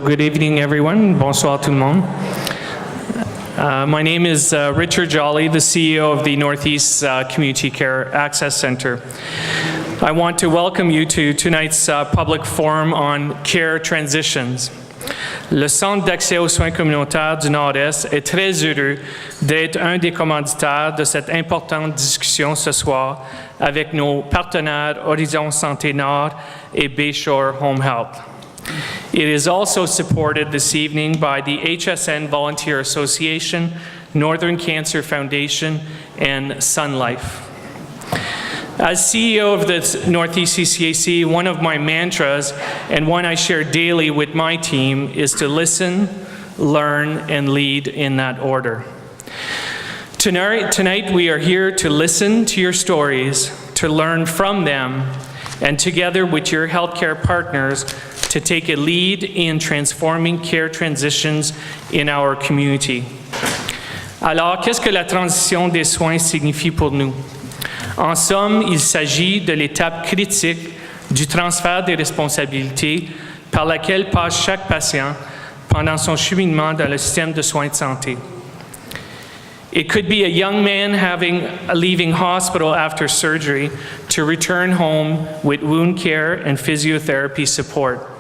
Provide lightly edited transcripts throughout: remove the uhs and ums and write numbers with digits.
good evening, everyone. Bonsoir tout le monde. My name is Richard Jolly, the CEO of the Northeast Community Care Access Center. I want to welcome you to tonight's public forum on care transitions. Le Centre d'accès aux soins communautaires du Nord-Est est très heureux d'être un des commanditaires de cette importante discussion ce soir avec nos partenaires Horizon Santé-Nord et Bayshore Home Health. It is also supported this evening by the HSN Volunteer Association, Northern Cancer Foundation, and Sun Life. As CEO of the Northeast CCAC, one of my mantras, and one I share daily with my team, is to listen, learn, and lead in that order. Tonight we are here to listen to your stories, to learn from them, and together with your healthcare partners, to take a lead in transforming care transitions in our community. Alors, qu'est-ce que la transition des soins signifie pour nous? En somme, il s'agit de l'étape critique du transfert des responsabilités par laquelle passe chaque patient pendant son cheminement dans le système de soins de santé. It could be a young man leaving hospital after surgery to return home with wound care and physiotherapy support.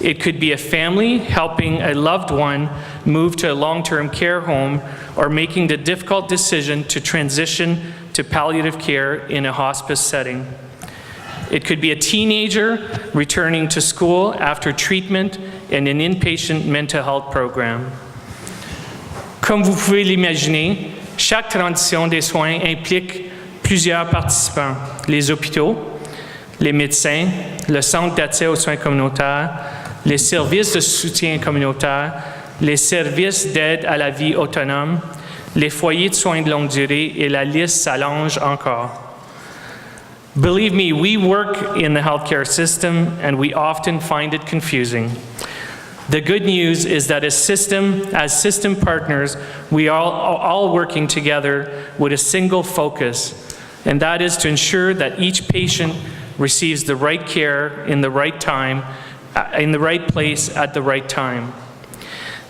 It could be a family helping a loved one move to a long-term care home or making the difficult decision to transition to palliative care in a hospice setting. It could be a teenager returning to school after treatment in an inpatient mental health program. Comme vous pouvez l'imaginer, chaque transition des soins implique plusieurs participants, les hôpitaux, les médecins, le centre d'accès aux soins communautaires, les services de soutien communautaire, les services d'aide à la vie autonome, les foyers de soins de longue durée, et la liste s'allonge encore. Believe me, we work in the healthcare system and we often find it confusing. The good news is that as system partners, we are all working together with a single focus, and that is to ensure that each patient receives the right care in the right time, in the right place at the right time.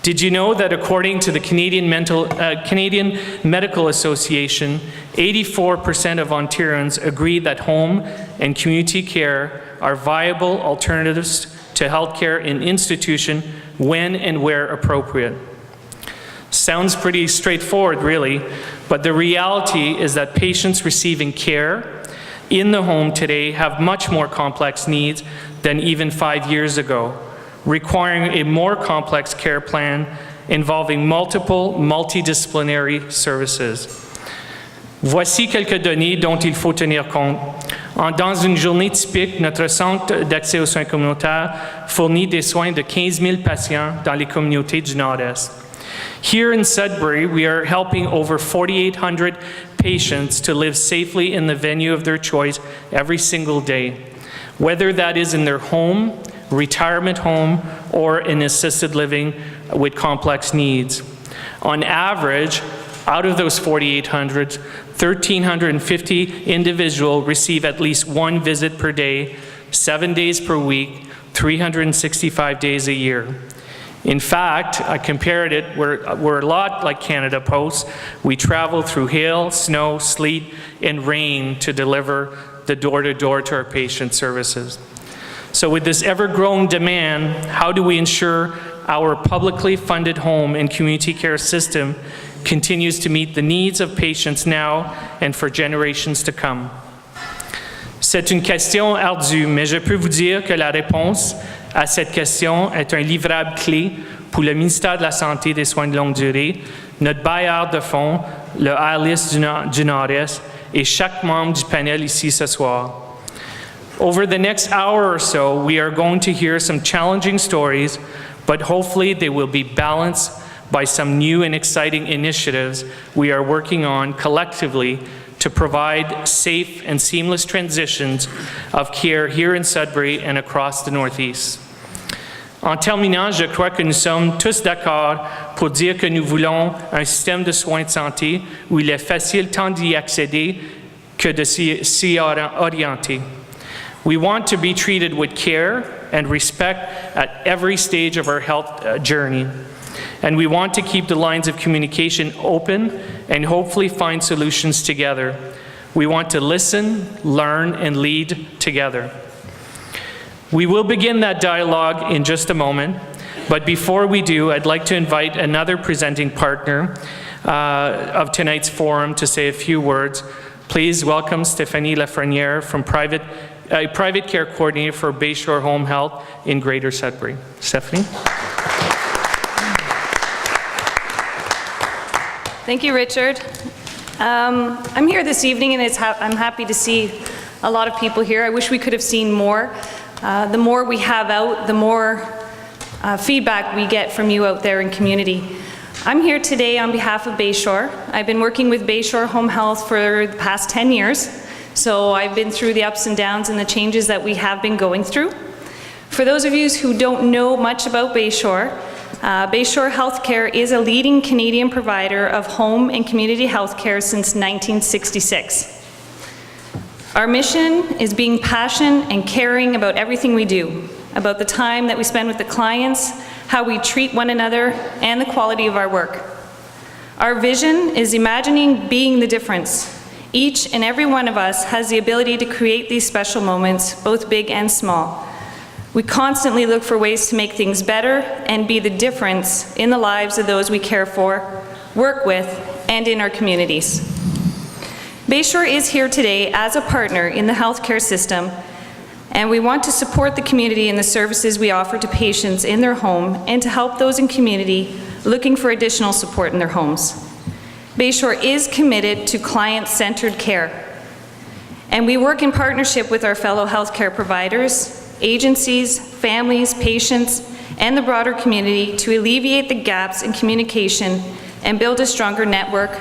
Did you know that according to the Canadian Medical Association, 84% of Ontarians agree that home and community care are viable alternatives to healthcare in institution when and where appropriate? Sounds pretty straightforward, really, but the reality is that patients receiving care in the home today have much more complex needs than even 5 years ago, requiring a more complex care plan involving multiple multidisciplinary services. Voici quelques données dont il faut tenir compte. Dans une journée typique, notre centre d'accès aux soins communautaires fournit des soins de 15 000 patients dans les communautés du Nord-Est. Here in Sudbury, we are helping over 4,800 patients to live safely in the venue of their choice every single day, whether that is in their home, retirement home, or in assisted living with complex needs. On average, out of those 4,800, 1,350 individuals receive at least one visit per day, 7 days per week, 365 days a year. In fact, I compared it, we're a lot like Canada Post. We travel through hail, snow, sleet, and rain to deliver the door-to-door to our patient services. So with this ever-growing demand, how do we ensure our publicly funded home and community care system continues to meet the needs of patients now and for generations to come? C'est une question ardue, mais je peux vous dire que la réponse à cette question est un livrable clé pour le ministère de la Santé et des Soins de longue durée, notre bailleur de fonds, le ALIS du Nord-Est, et chaque membre du panel ici ce soir. Over the next hour or so, we are going to hear some challenging stories, but hopefully they will be balanced by some new and exciting initiatives we are working on collectively to provide safe and seamless transitions of care here in Sudbury and across the Northeast. En terminant, je crois que nous sommes tous d'accord pour dire que nous voulons un système de soins de santé où il est facile tant d'y accéder que de s'y orienter. We want to be treated with care and respect at every stage of our health journey. And we want to keep the lines of communication open and hopefully find solutions together. We want to listen, learn, and lead together. We will begin that dialogue in just a moment, but before we do, I'd like to invite another presenting partner of tonight's forum to say a few words. Please welcome Stéphanie Lafrenière from private care coordinator for Bayshore Home Health in Greater Sudbury. Stephanie. Thank you, Richard. I'm here this evening, and I'm happy to see a lot of people here. I wish we could have seen more. The more we have out, the more feedback we get from you out there in community. I'm here today on behalf of Bayshore. I've been working with Bayshore Home Health for the past 10 years, so I've been through the ups and downs and the changes that we have been going through. For those of you who don't know much about Bayshore, Bayshore Healthcare is a leading Canadian provider of home and community healthcare since 1966. Our mission is being passionate and caring about everything we do, about the time that we spend with the clients, how we treat one another, and the quality of our work. Our vision is imagining being the difference. Each and every one of us has the ability to create these special moments, both big and small. We constantly look for ways to make things better and be the difference in the lives of those we care for, work with, and in our communities. Bayshore is here today as a partner in the healthcare system, and we want to support the community in the services we offer to patients in their home and to help those in community looking for additional support in their homes. Bayshore is committed to client-centered care, and we work in partnership with our fellow healthcare providers, agencies, families, patients, and the broader community to alleviate the gaps in communication and build a stronger network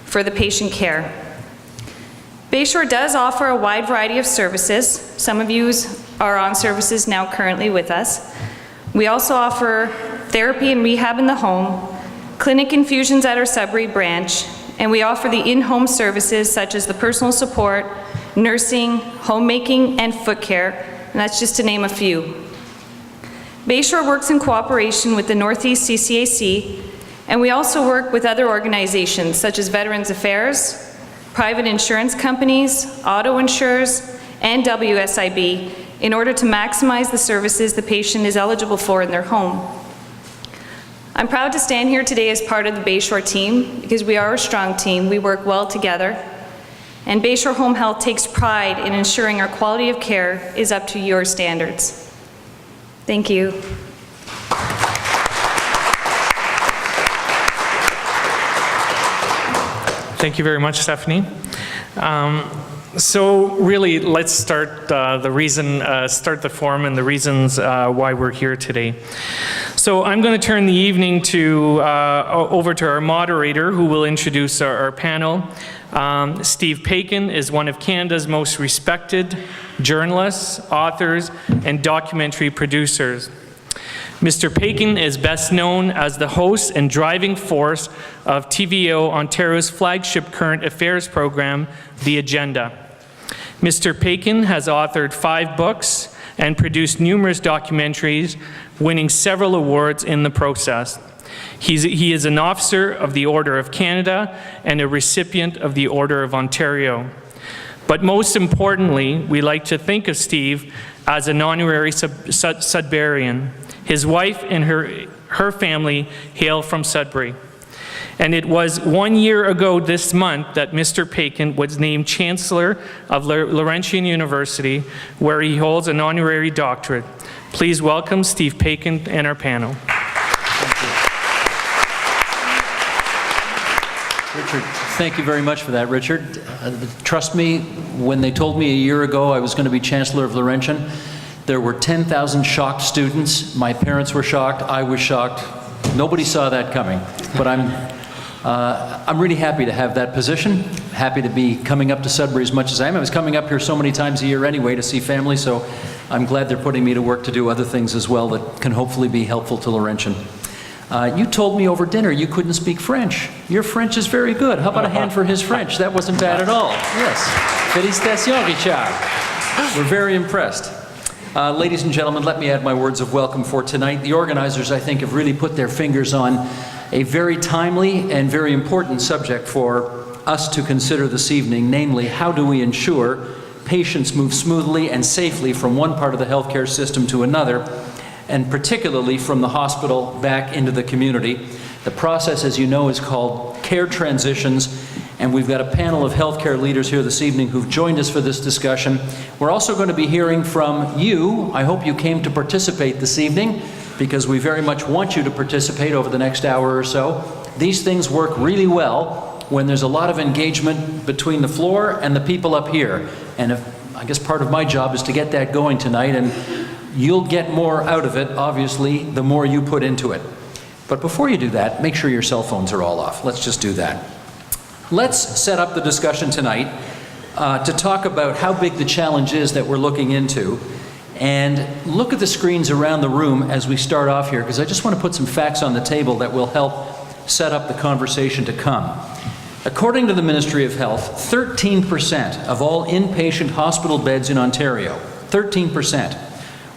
for the patient care. Bayshore does offer a wide variety of services. Some of you are on services now currently with us. We also offer therapy and rehab in the home, clinic infusions at our Sudbury branch, and we offer the in-home services such as the personal support, nursing, homemaking, and foot care, and that's just to name a few. Bayshore works in cooperation with the Northeast CCAC, and we also work with other organizations such as Veterans Affairs, private insurance companies, auto insurers, and WSIB in order to maximize the services the patient is eligible for in their home. I'm proud to stand here today as part of the Bayshore team because we are a strong team. We work well together, and Bayshore Home Health takes pride in ensuring our quality of care is up to your standards. Thank you. Thank you very much, Stephanie. So really, let's start start the forum and the reasons why we're here today. So I'm going to turn the evening over to our moderator, who will introduce our panel. Steve Paikin is one of Canada's most respected journalists, authors, and documentary producers. Mr. Paikin is best known as the host and driving force of TVO Ontario's flagship current affairs program, The Agenda. Mr. Paikin has authored 5 books and produced numerous documentaries, winning several awards in the process. He is an officer of the Order of Canada and a recipient of the Order of Ontario. But most importantly, we like to think of Steve as an honorary Sudburian. His wife and her family hail from Sudbury. And it was 1 year ago this month that Mr. Paikin was named Chancellor of Laurentian University, where he holds an honorary doctorate. Please welcome Steve Paikin and our panel. Richard, thank you very much for that, Richard. Trust me, when they told me a year ago I was going to be Chancellor of Laurentian, there were 10,000 shocked students. My parents were shocked. I was shocked. Nobody saw that coming. But I'm really happy to have that position. Happy to be coming up to Sudbury as much as I am. I was coming up here so many times a year anyway to see family, so I'm glad they're putting me to work to do other things as well that can hopefully be helpful to Laurentian. You told me over dinner you couldn't speak French. Your French is very good. How about a hand for his French? That wasn't bad at all. Yes. Félicitations, Richard. We're very impressed. Ladies and gentlemen, let me add my words of welcome for tonight. The organizers, I think, have really put their fingers on a very timely and very important subject for us to consider this evening, namely, how do we ensure patients move smoothly and safely from one part of the healthcare system to another, and particularly from the hospital back into the community. The process, as you know, is called care transitions, and we've got a panel of healthcare leaders here this evening who've joined us for this discussion. We're also going to be hearing from you. I hope you came to participate this evening, because we very much want you to participate over the next hour or so. These things work really well when there's a lot of engagement between the floor and the people up here. And I guess part of my job is to get that going tonight, and you'll get more out of it, obviously, the more you put into it. But before you do that, make sure your cell phones are all off. Let's just do that. Let's set up the discussion tonight to talk about how big the challenge is that we're looking into. And look at the screens around the room as we start off here, because I just want to put some facts on the table that will help set up the conversation to come. According to the Ministry of Health, 13% of all inpatient hospital beds in Ontario, 13%,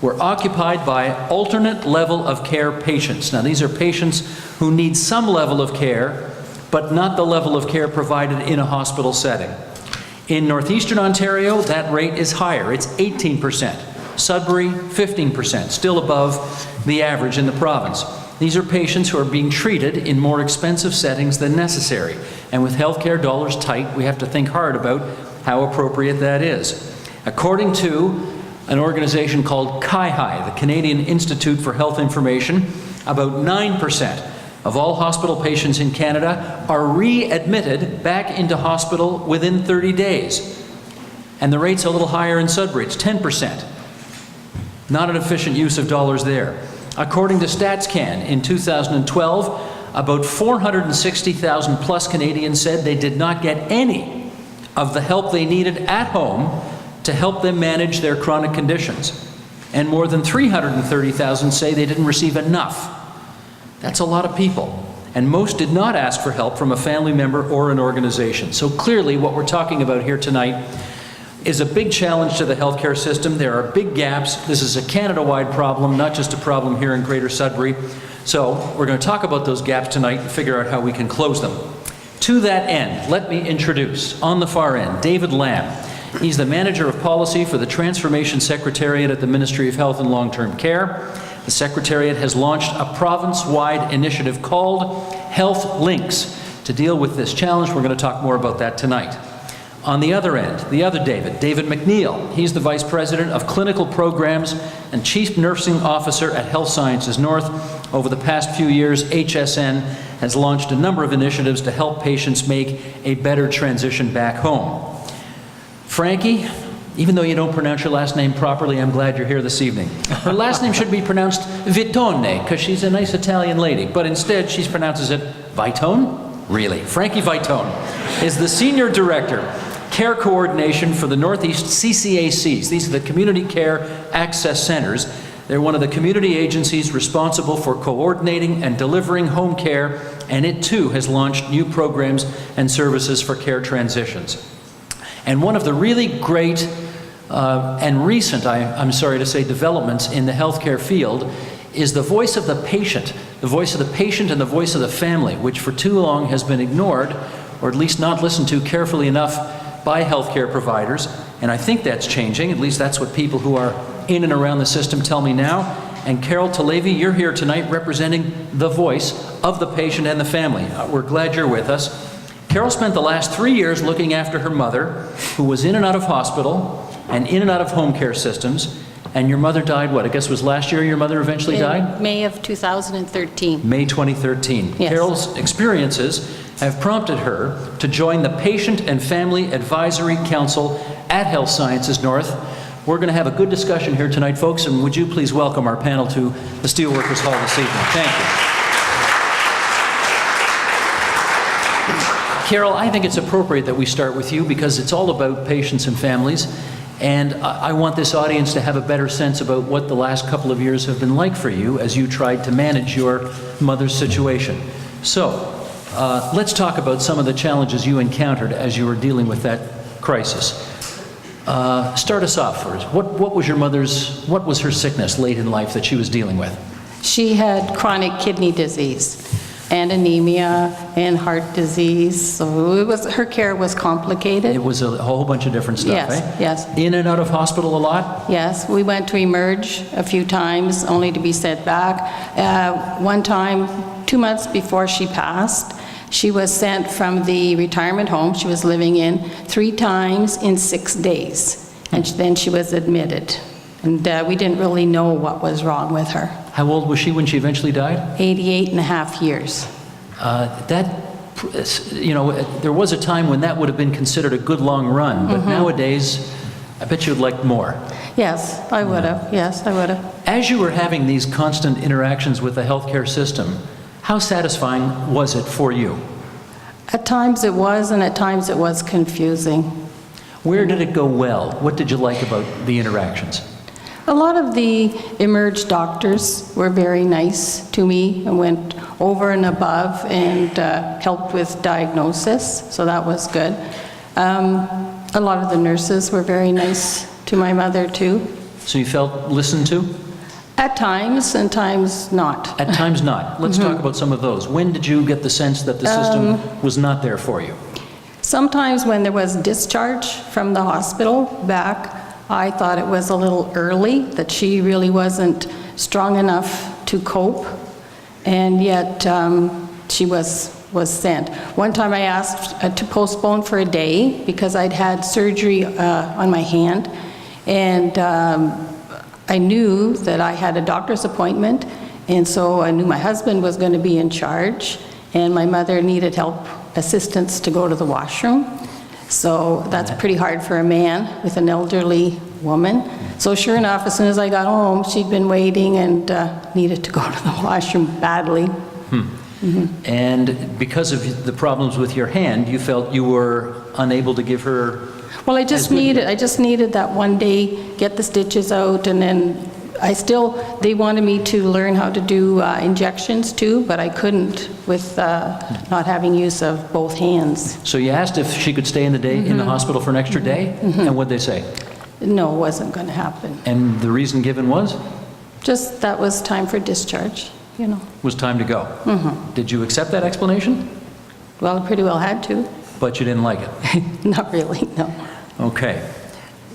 were occupied by alternate level of care patients. Now, these are patients who need some level of care, but not the level of care provided in a hospital setting. In Northeastern Ontario, that rate is higher. It's 18%. Sudbury, 15%, still above the average in the province. These are patients who are being treated in more expensive settings than necessary. And with healthcare dollars tight, we have to think hard about how appropriate that is. According to an organization called CIHI, the Canadian Institute for Health Information, about 9% of all hospital patients in Canada are readmitted back into hospital within 30 days. And the rate's a little higher in Sudbury, it's 10%. Not an efficient use of dollars there. According to StatsCan, in 2012, about 460,000 plus Canadians said they did not get any of the help they needed at home to help them manage their chronic conditions. And more than 330,000 say they didn't receive enough. That's a lot of people. And most did not ask for help from a family member or an organization. So clearly what we're talking about here tonight is a big challenge to the healthcare system. There are big gaps. This is a Canada-wide problem, not just a problem here in Greater Sudbury. So we're going to talk about those gaps tonight and figure out how we can close them. To that end, let me introduce, on the far end, David Lamb. He's the Manager of Policy for the Transformation Secretariat at the Ministry of Health and Long-Term Care. The Secretariat has launched a province-wide initiative called Health Links to deal with this challenge. We're going to talk more about that tonight. On the other end, the other David McNeil. He's the Vice President of Clinical Programs and Chief Nursing Officer at Health Sciences North. Over the past few years, HSN has launched a number of initiatives to help patients make a better transition back home. Frankie, even though you don't pronounce your last name properly, I'm glad you're here this evening. Her last name should be pronounced Vitone, because she's a nice Italian lady, but instead she pronounces it Vitone? Really? Frankie Vitone is the Senior Director, Care Coordination for the Northeast CCACs. These are the Community Care Access Centers. They're one of the community agencies responsible for coordinating and delivering home care, and it too has launched new programs and services for care transitions. And one of the really great and recent, I'm sorry to say, developments in the healthcare field is the voice of the patient and the voice of the family, which for too long has been ignored, or at least not listened to carefully enough by healthcare providers. And I think that's changing. At least that's what people who are in and around the system tell me now. And Carol Talevy, you're here tonight representing the voice of the patient and the family. We're glad you're with us. Carol spent the last 3 years looking after her mother, who was in and out of hospital and in and out of home care systems. And your mother died, what, I guess it was last year your mother eventually died? May of 2013. May 2013. Yes. Carol's experiences have prompted her to join the Patient and Family Advisory Council at Health Sciences North. We're going to have a good discussion here tonight, folks, and would you please welcome our panel to the Steelworkers Hall this evening. Thank you. Carol, I think it's appropriate that we start with you because it's all about patients and families, and I want this audience to have a better sense about what the last couple of years have been like for you as you tried to manage your mother's situation. So, let's talk about some of the challenges you encountered as you were dealing with that crisis. Start us off first. What was her sickness late in life that she was dealing with? She had chronic kidney disease and anemia and heart disease, so her care was complicated. It was a whole bunch of different stuff, Yes, eh? yes. In and out of hospital a lot? Yes, we went to Emerge a few times, only to be sent back. One time, 2 months before she passed, she was sent from the retirement home she was living in 3 times in 6 days, and then she was admitted. And we didn't really know what was wrong with her. How old was she when she eventually died? 88 and a half years. There was a time when that would have been considered a good long run, but nowadays, I bet you'd like more. Yes, I would have. Yes, I would have. As you were having these constant interactions with the healthcare system, how satisfying was it for you? At times it was, and at times it was confusing. Where did it go well? What did you like about the interactions? A lot of the Emerge doctors were very nice to me and went over and above and helped with diagnosis, so that was good. A lot of the nurses were very nice to my mother too. So you felt listened to? At times, and times not. At times not. Let's talk about some of those. When did you get the sense that the system was not there for you? Sometimes when there was discharge from the hospital back, I thought it was a little early, that she really wasn't strong enough to cope, and yet she was sent. One time I asked to postpone for a day because I'd had surgery on my hand, and I knew that I had a doctor's appointment, and so I knew my husband was going to be in charge, and my mother needed assistance to go to the washroom. So that's pretty hard for a man with an elderly woman. So sure enough, as soon as I got home, she'd been waiting and needed to go to the washroom badly. And because of the problems with your hand, you felt you were unable to give her... Well, I just needed that one day, get the stitches out, and then they wanted me to learn how to do injections too, but I couldn't with not having use of both hands. So you asked if she could stay in the hospital for an extra day, and what'd they say? No, it wasn't going to happen. And the reason given was? Just that was time for discharge, you know. Was time to go. Did you accept that explanation? Well, I pretty well had to. But you didn't like it? Not really, no. Okay.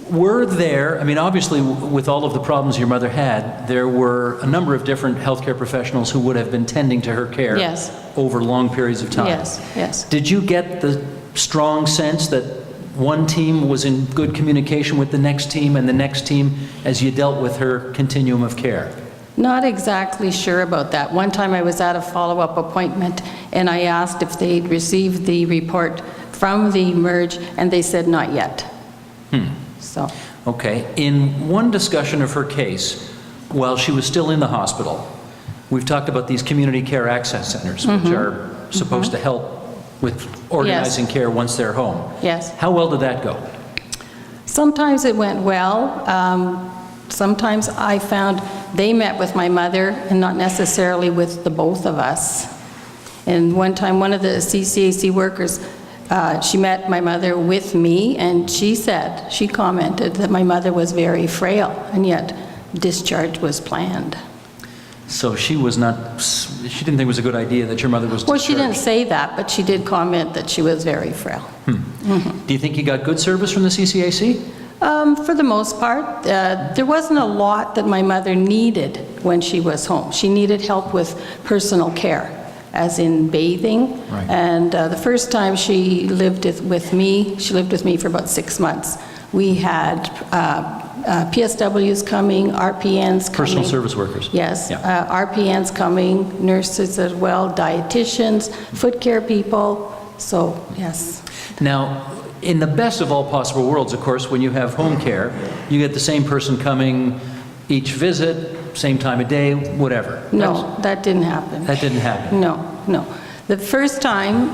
Were there, I mean, obviously, with all of the problems your mother had, there were a number of different healthcare professionals who would have been tending to her care Yes. over long periods of time. Yes, yes. Did you get the strong sense that one team was in good communication with the next team and the next team as you dealt with her continuum of care? Not exactly sure about that. One time I was at a follow-up appointment and I asked if they'd received the report from the Emerge, and they said not yet. So. Okay. In one discussion of her case, while she was still in the hospital, we've talked about these community care access centers, which are supposed to help with organizing care once they're home. Yes. How well did that go? Sometimes it went well. Sometimes I found they met with my mother and not necessarily with the both of us. And one time, one of the CCAC workers, she met my mother with me, and she commented that my mother was very frail, and yet discharge was planned. So she didn't think it was a good idea that your mother was discharged? Well, she didn't say that, but she did comment that she was very frail. Do you think you got good service from the CCAC? For the most part. There wasn't a lot that my mother needed when she was home. She needed help with personal care, as in bathing. Right. And the first time she lived with me for about 6 months. We had PSWs coming, RPNs coming. Personal service workers. Yes, Yeah. RPNs coming, nurses as well, dietitians, foot care people, so yes. Now, in the best of all possible worlds, of course, when you have home care, you get the same person coming each visit, same time of day, whatever. No, that didn't happen. That didn't happen. No, no. The first time,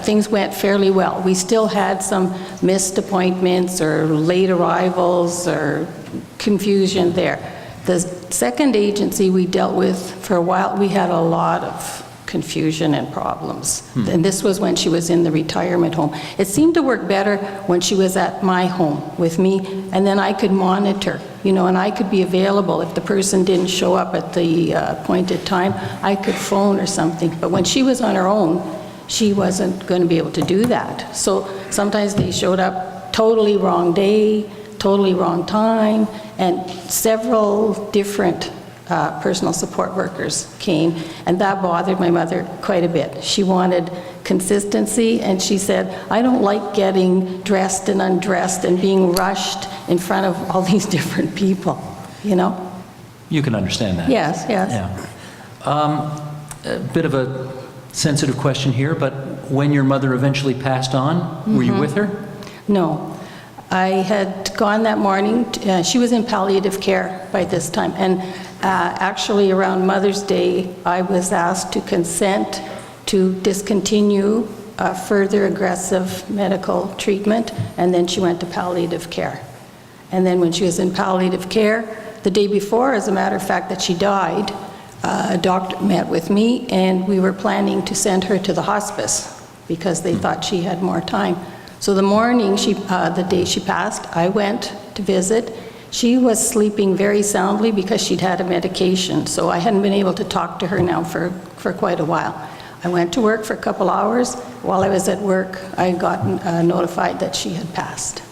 things went fairly well. We still had some missed appointments or late arrivals or confusion there. The second agency we dealt with for a while, we had a lot of confusion and problems. And this was when she was in the retirement home. It seemed to work better when she was at my home with me, and then I could monitor, you know, and I could be available. If the person didn't show up at the appointed time, I could phone or something. But when she was on her own, she wasn't going to be able to do that. So sometimes they showed up totally wrong day, totally wrong time, and several different personal support workers came, and that bothered my mother quite a bit. She wanted consistency, and she said, I don't like getting dressed and undressed and being rushed in front of all these different people, you know? You can understand that. Yes, yes. Yeah. A bit of a sensitive question here, but when your mother eventually passed on, were you with her? No. I had gone that morning, she was in palliative care by this time, and actually around Mother's Day, I was asked to consent to discontinue further aggressive medical treatment, and then she went to palliative care. And then when she was in palliative care, the day before, as a matter of fact, that she died, a doctor met with me, and we were planning to send her to the hospice because they thought she had more time. So the morning, the day she passed, I went to visit. She was sleeping very soundly because she'd had a medication, so I hadn't been able to talk to her now for quite a while. I went to work for a couple hours. While I was at work, I got notified that she had passed.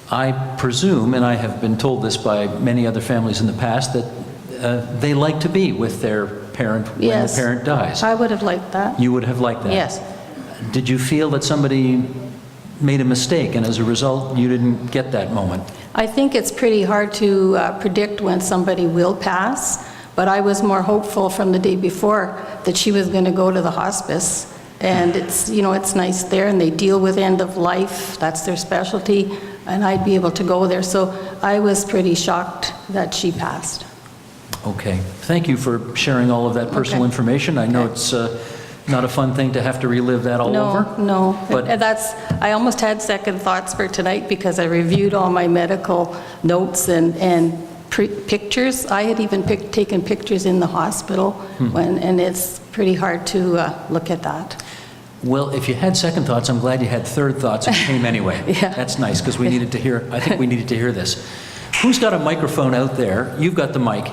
I presume, and I have been told this by many other families in the past, that they like to be with their parent when the parent dies. I would have liked that. You would have liked that? Yes. Did you feel that somebody made a mistake, and as a result, you didn't get that moment? I think it's pretty hard to predict when somebody will pass, but I was more hopeful from the day before that she was going to go to the hospice. And it's, you know, it's nice there, and they deal with end of life, that's their specialty, and I'd be able to go there. So I was pretty shocked that she passed. Okay. Thank you for sharing all of that personal information. I know it's not a fun thing to have to relive that all over. No, But I almost had second thoughts for tonight because I reviewed all my medical notes and pictures. I had even taken pictures in the hospital, and it's pretty hard to look at that. Well, if you had second thoughts, I'm glad you had third thoughts and came anyway. Yeah. That's nice, because we needed to hear, I think we needed to hear this. Who's got a microphone out there? You've got the mic.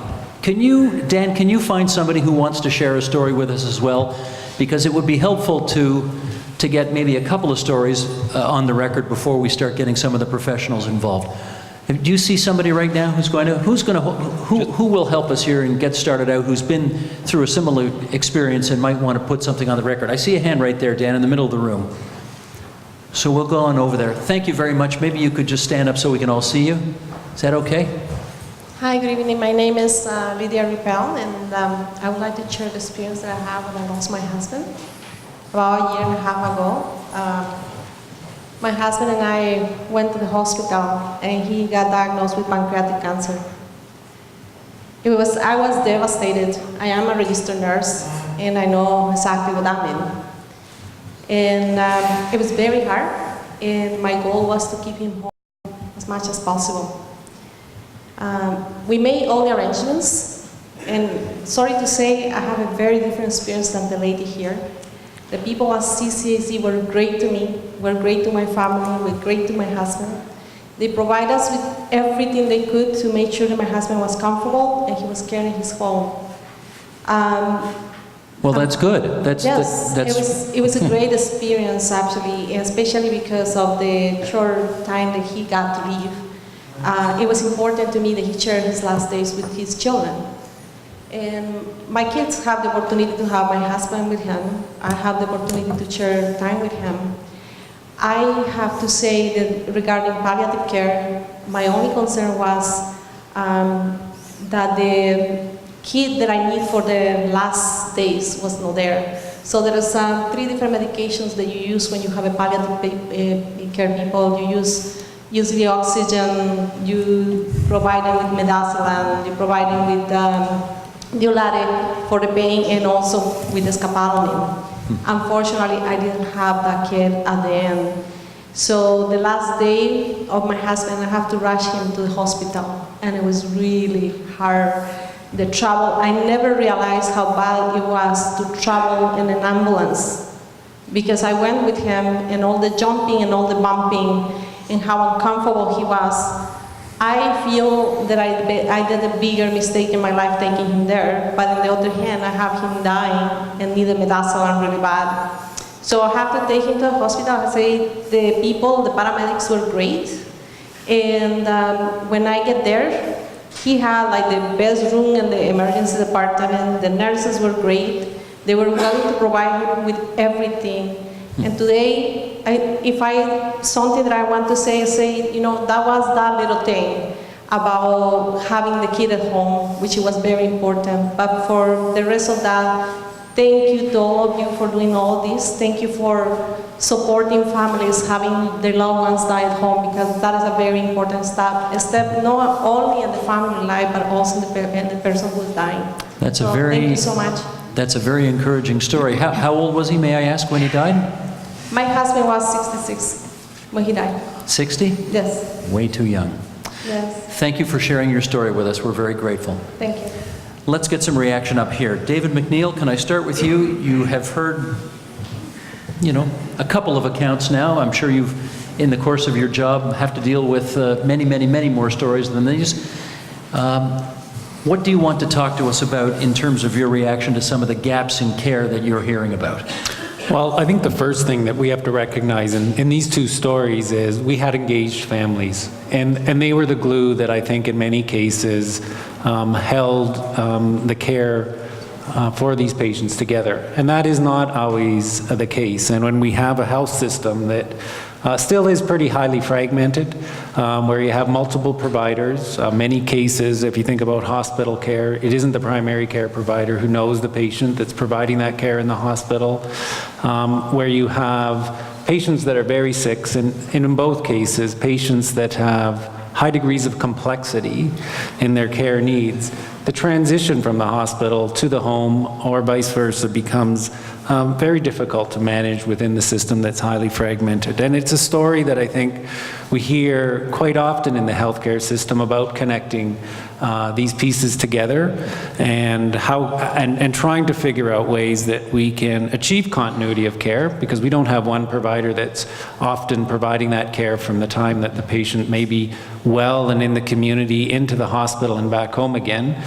Dan, can you find somebody who wants to share a story with us as well? Because it would be helpful to get maybe a couple of stories on the record before we start getting some of the professionals involved. Do you see somebody right now who will help us here and get started out, who's been through a similar experience and might want to put something on the record? I see a hand right there, Dan, in the middle of the room. So we'll go on over there. Thank you very much. Maybe you could just stand up so we can all see you. Is that okay? Hi, good evening. My name is Lydia Ripel, and I would like to share the experience that I had when I lost my husband about a year and a half ago. My husband and I went to the hospital, and he got diagnosed with pancreatic cancer. I was devastated. I am a registered nurse, and I know exactly what that means. And it was very hard, and my goal was to keep him home as much as possible. We made all the arrangements, and sorry to say, I have a very different experience than the lady here. The people at CCAC were great to me, were great to my family, were great to my husband. They provided us with everything they could to make sure that my husband was comfortable and he was carrying his phone. Well, that's good. It was a great experience, actually, especially because of the short time that he got to leave. It was important to me that he shared his last days with his children. And my kids have the opportunity to have my husband with him. I have the opportunity to share time with him. I have to say that regarding palliative care, my only concern was that the kit that I need for the last days was not there. So there are 3 different medications that you use when you have a palliative care people. You use usually oxygen, you provide them with midazolam, you provide them with Diolare for the pain, and also with the scopolamine. Unfortunately, I didn't have that kit at the end. So the last day of my husband, I have to rush him to the hospital, and it was really hard. the travel. I never realized how bad it was to travel in an ambulance, because I went with him and all the jumping and all the bumping and how uncomfortable he was. I feel that I did a bigger mistake in my life taking him there, but on the other hand, I have him dying and need a midazolam really bad. So I have to take him to the hospital. I say the people, the paramedics were great, and when I get there, he had like the best room in the emergency department. The nurses were great. They were willing to provide him with everything. And today, something that I want to say, that was that little thing about having the kid at home, which was very important. But for the rest of that, thank you to all of you for doing all this. Thank you for supporting families, having their loved ones die at home, because that is a very important step not only in the family life, but also in the person who's dying. Thank you so much. That's a very encouraging story. How old was he, may I ask, when he died? My husband was 66 when he died. 60? Yes. Way too young. Yes. Thank you for sharing your story with us. We're very grateful. Thank you. Let's get some reaction up here. David McNeil, can I start with you? You have heard, a couple of accounts now. I'm sure you've, in the course of your job, have to deal with many, many, many more stories than these. What do you want to talk to us about in terms of your reaction to some of the gaps in care that you're hearing about? Well, I think the first thing that we have to recognize in these two stories is we had engaged families, and they were the glue that I think in many cases held the care for these patients together. And that is not always the case. And when we have a health system that still is pretty highly fragmented, where you have multiple providers. Many cases, if you think about hospital care, it isn't the primary care provider who knows the patient that's providing that care in the hospital, where you have patients that are very sick, and in both cases, patients that have high degrees of complexity in their care needs. The transition from the hospital to the home or vice versa becomes very difficult to manage within the system that's highly fragmented. And it's a story that I think we hear quite often in the healthcare system about connecting these pieces together and trying to figure out ways that we can achieve continuity of care, because we don't have one provider that's often providing that care from the time that the patient may be well and in the community into the hospital and back home again.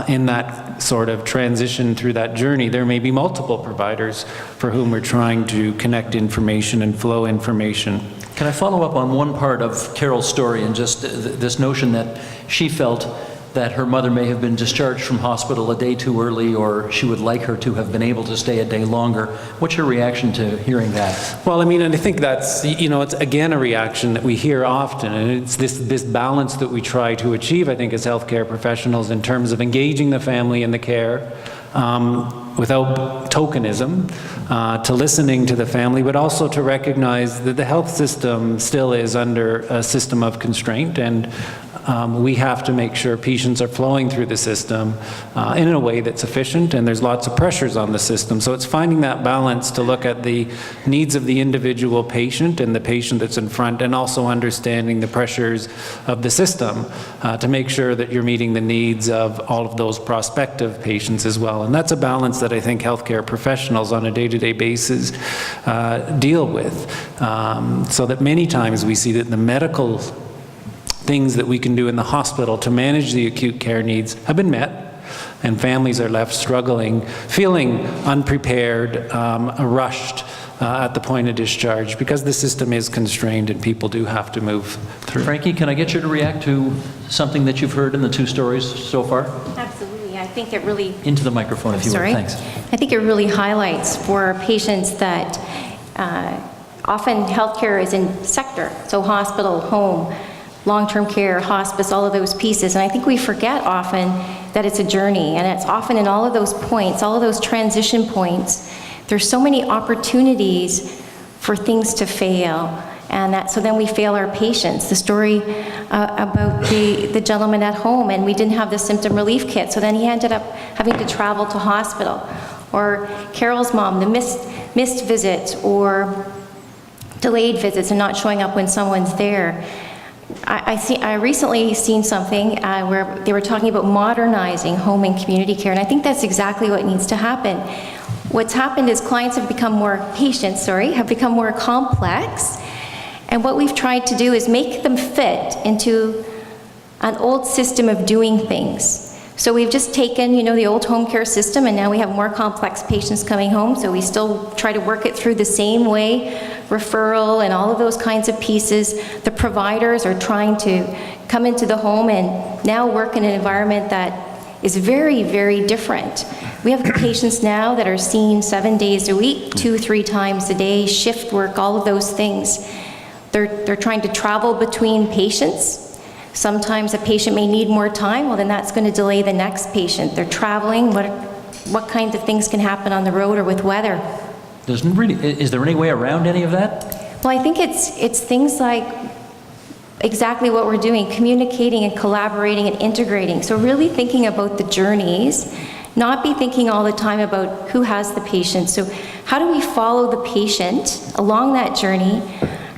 In that sort of transition through that journey, there may be multiple providers for whom we're trying to connect information and flow information. Can I follow up on one part of Carol's story and just this notion that she felt that her mother may have been discharged from hospital a day too early, or she would like her to have been able to stay a day longer. What's your reaction to hearing that? Well, I mean, and I think that's, it's again a reaction that we hear often, and it's this balance that we try to achieve, I think, as healthcare professionals in terms of engaging the family in the care, without tokenism, to listening to the family, but also to recognize that the health system still is under a system of constraint, and we have to make sure patients are flowing through the system in a way that's efficient, and there's lots of pressures on the system. So it's finding that balance to look at the needs of the individual patient and the patient that's in front, and also understanding the pressures of the system to make sure that you're meeting the needs of all of those prospective patients as well. And that's a balance that I think healthcare professionals on a day-to-day basis deal with. So that many times we see that the medical things that we can do in the hospital to manage the acute care needs have been met, and families are left struggling, feeling unprepared, rushed at the point of discharge, because the system is constrained and people do have to move through. Frankie, can I get you to react to something that you've heard in the two stories so far? Absolutely. I think it really... Into the microphone, if you would. Thanks. I think it really highlights for patients that often healthcare is in sector, so hospital, home, long-term care, hospice, all of those pieces. And I think we forget often that it's a journey, and it's often in all of those points, all of those transition points, there's so many opportunities for things to fail. And so then we fail our patients. The story about the gentleman at home, and we didn't have the symptom relief kit, so then he ended up having to travel to hospital. Or Carol's mom, the missed visits or delayed visits and not showing up when someone's there. I recently seen something where they were talking about modernizing home and community care, and I think that's exactly what needs to happen. What's happened is patients have become more complex, and what we've tried to do is make them fit into an old system of doing things. So we've just taken, the old home care system, and now we have more complex patients coming home, so we still try to work it through the same way, referral and all of those kinds of pieces. The providers are trying to come into the home and now work in an environment that is very, very different. We have patients now that are seen 7 days a week, 2-3 times a day, shift work, all of those things. They're trying to travel between patients. Sometimes a patient may need more time, well then that's going to delay the next patient. They're traveling, what kinds of things can happen on the road or with weather? Is there any way around any of that? Well, I think it's things like exactly what we're doing, communicating and collaborating and integrating. So really thinking about the journeys, not be thinking all the time about who has the patient. So how do we follow the patient along that journey?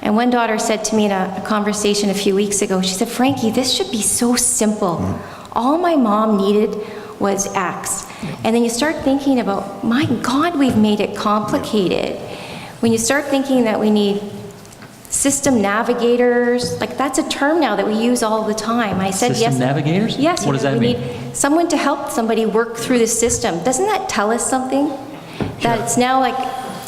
And one daughter said to me in a conversation a few weeks ago, she said, "Frankie, this should be so simple. All my mom needed was X." And then you start thinking about, my God, we've made it complicated. When you start thinking that we need system navigators, like that's a term now that we use all the time. I said System navigators? Yes. What does that mean? We need someone to help somebody work through the system. Doesn't that tell us something? That it's now like,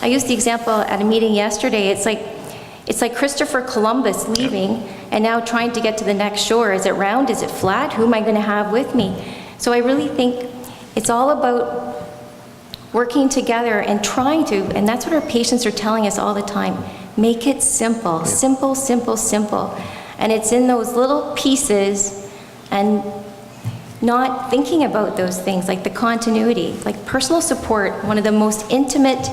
I used the example at a meeting yesterday, it's like Christopher Columbus leaving and now trying to get to the next shore. Is it round? Is it flat? Who am I going to have with me? So I really think it's all about working together and trying to, and that's what our patients are telling us all the time, make it simple, simple, simple, simple. And it's in those little pieces and not thinking about those things, like the continuity, like personal support, one of the most intimate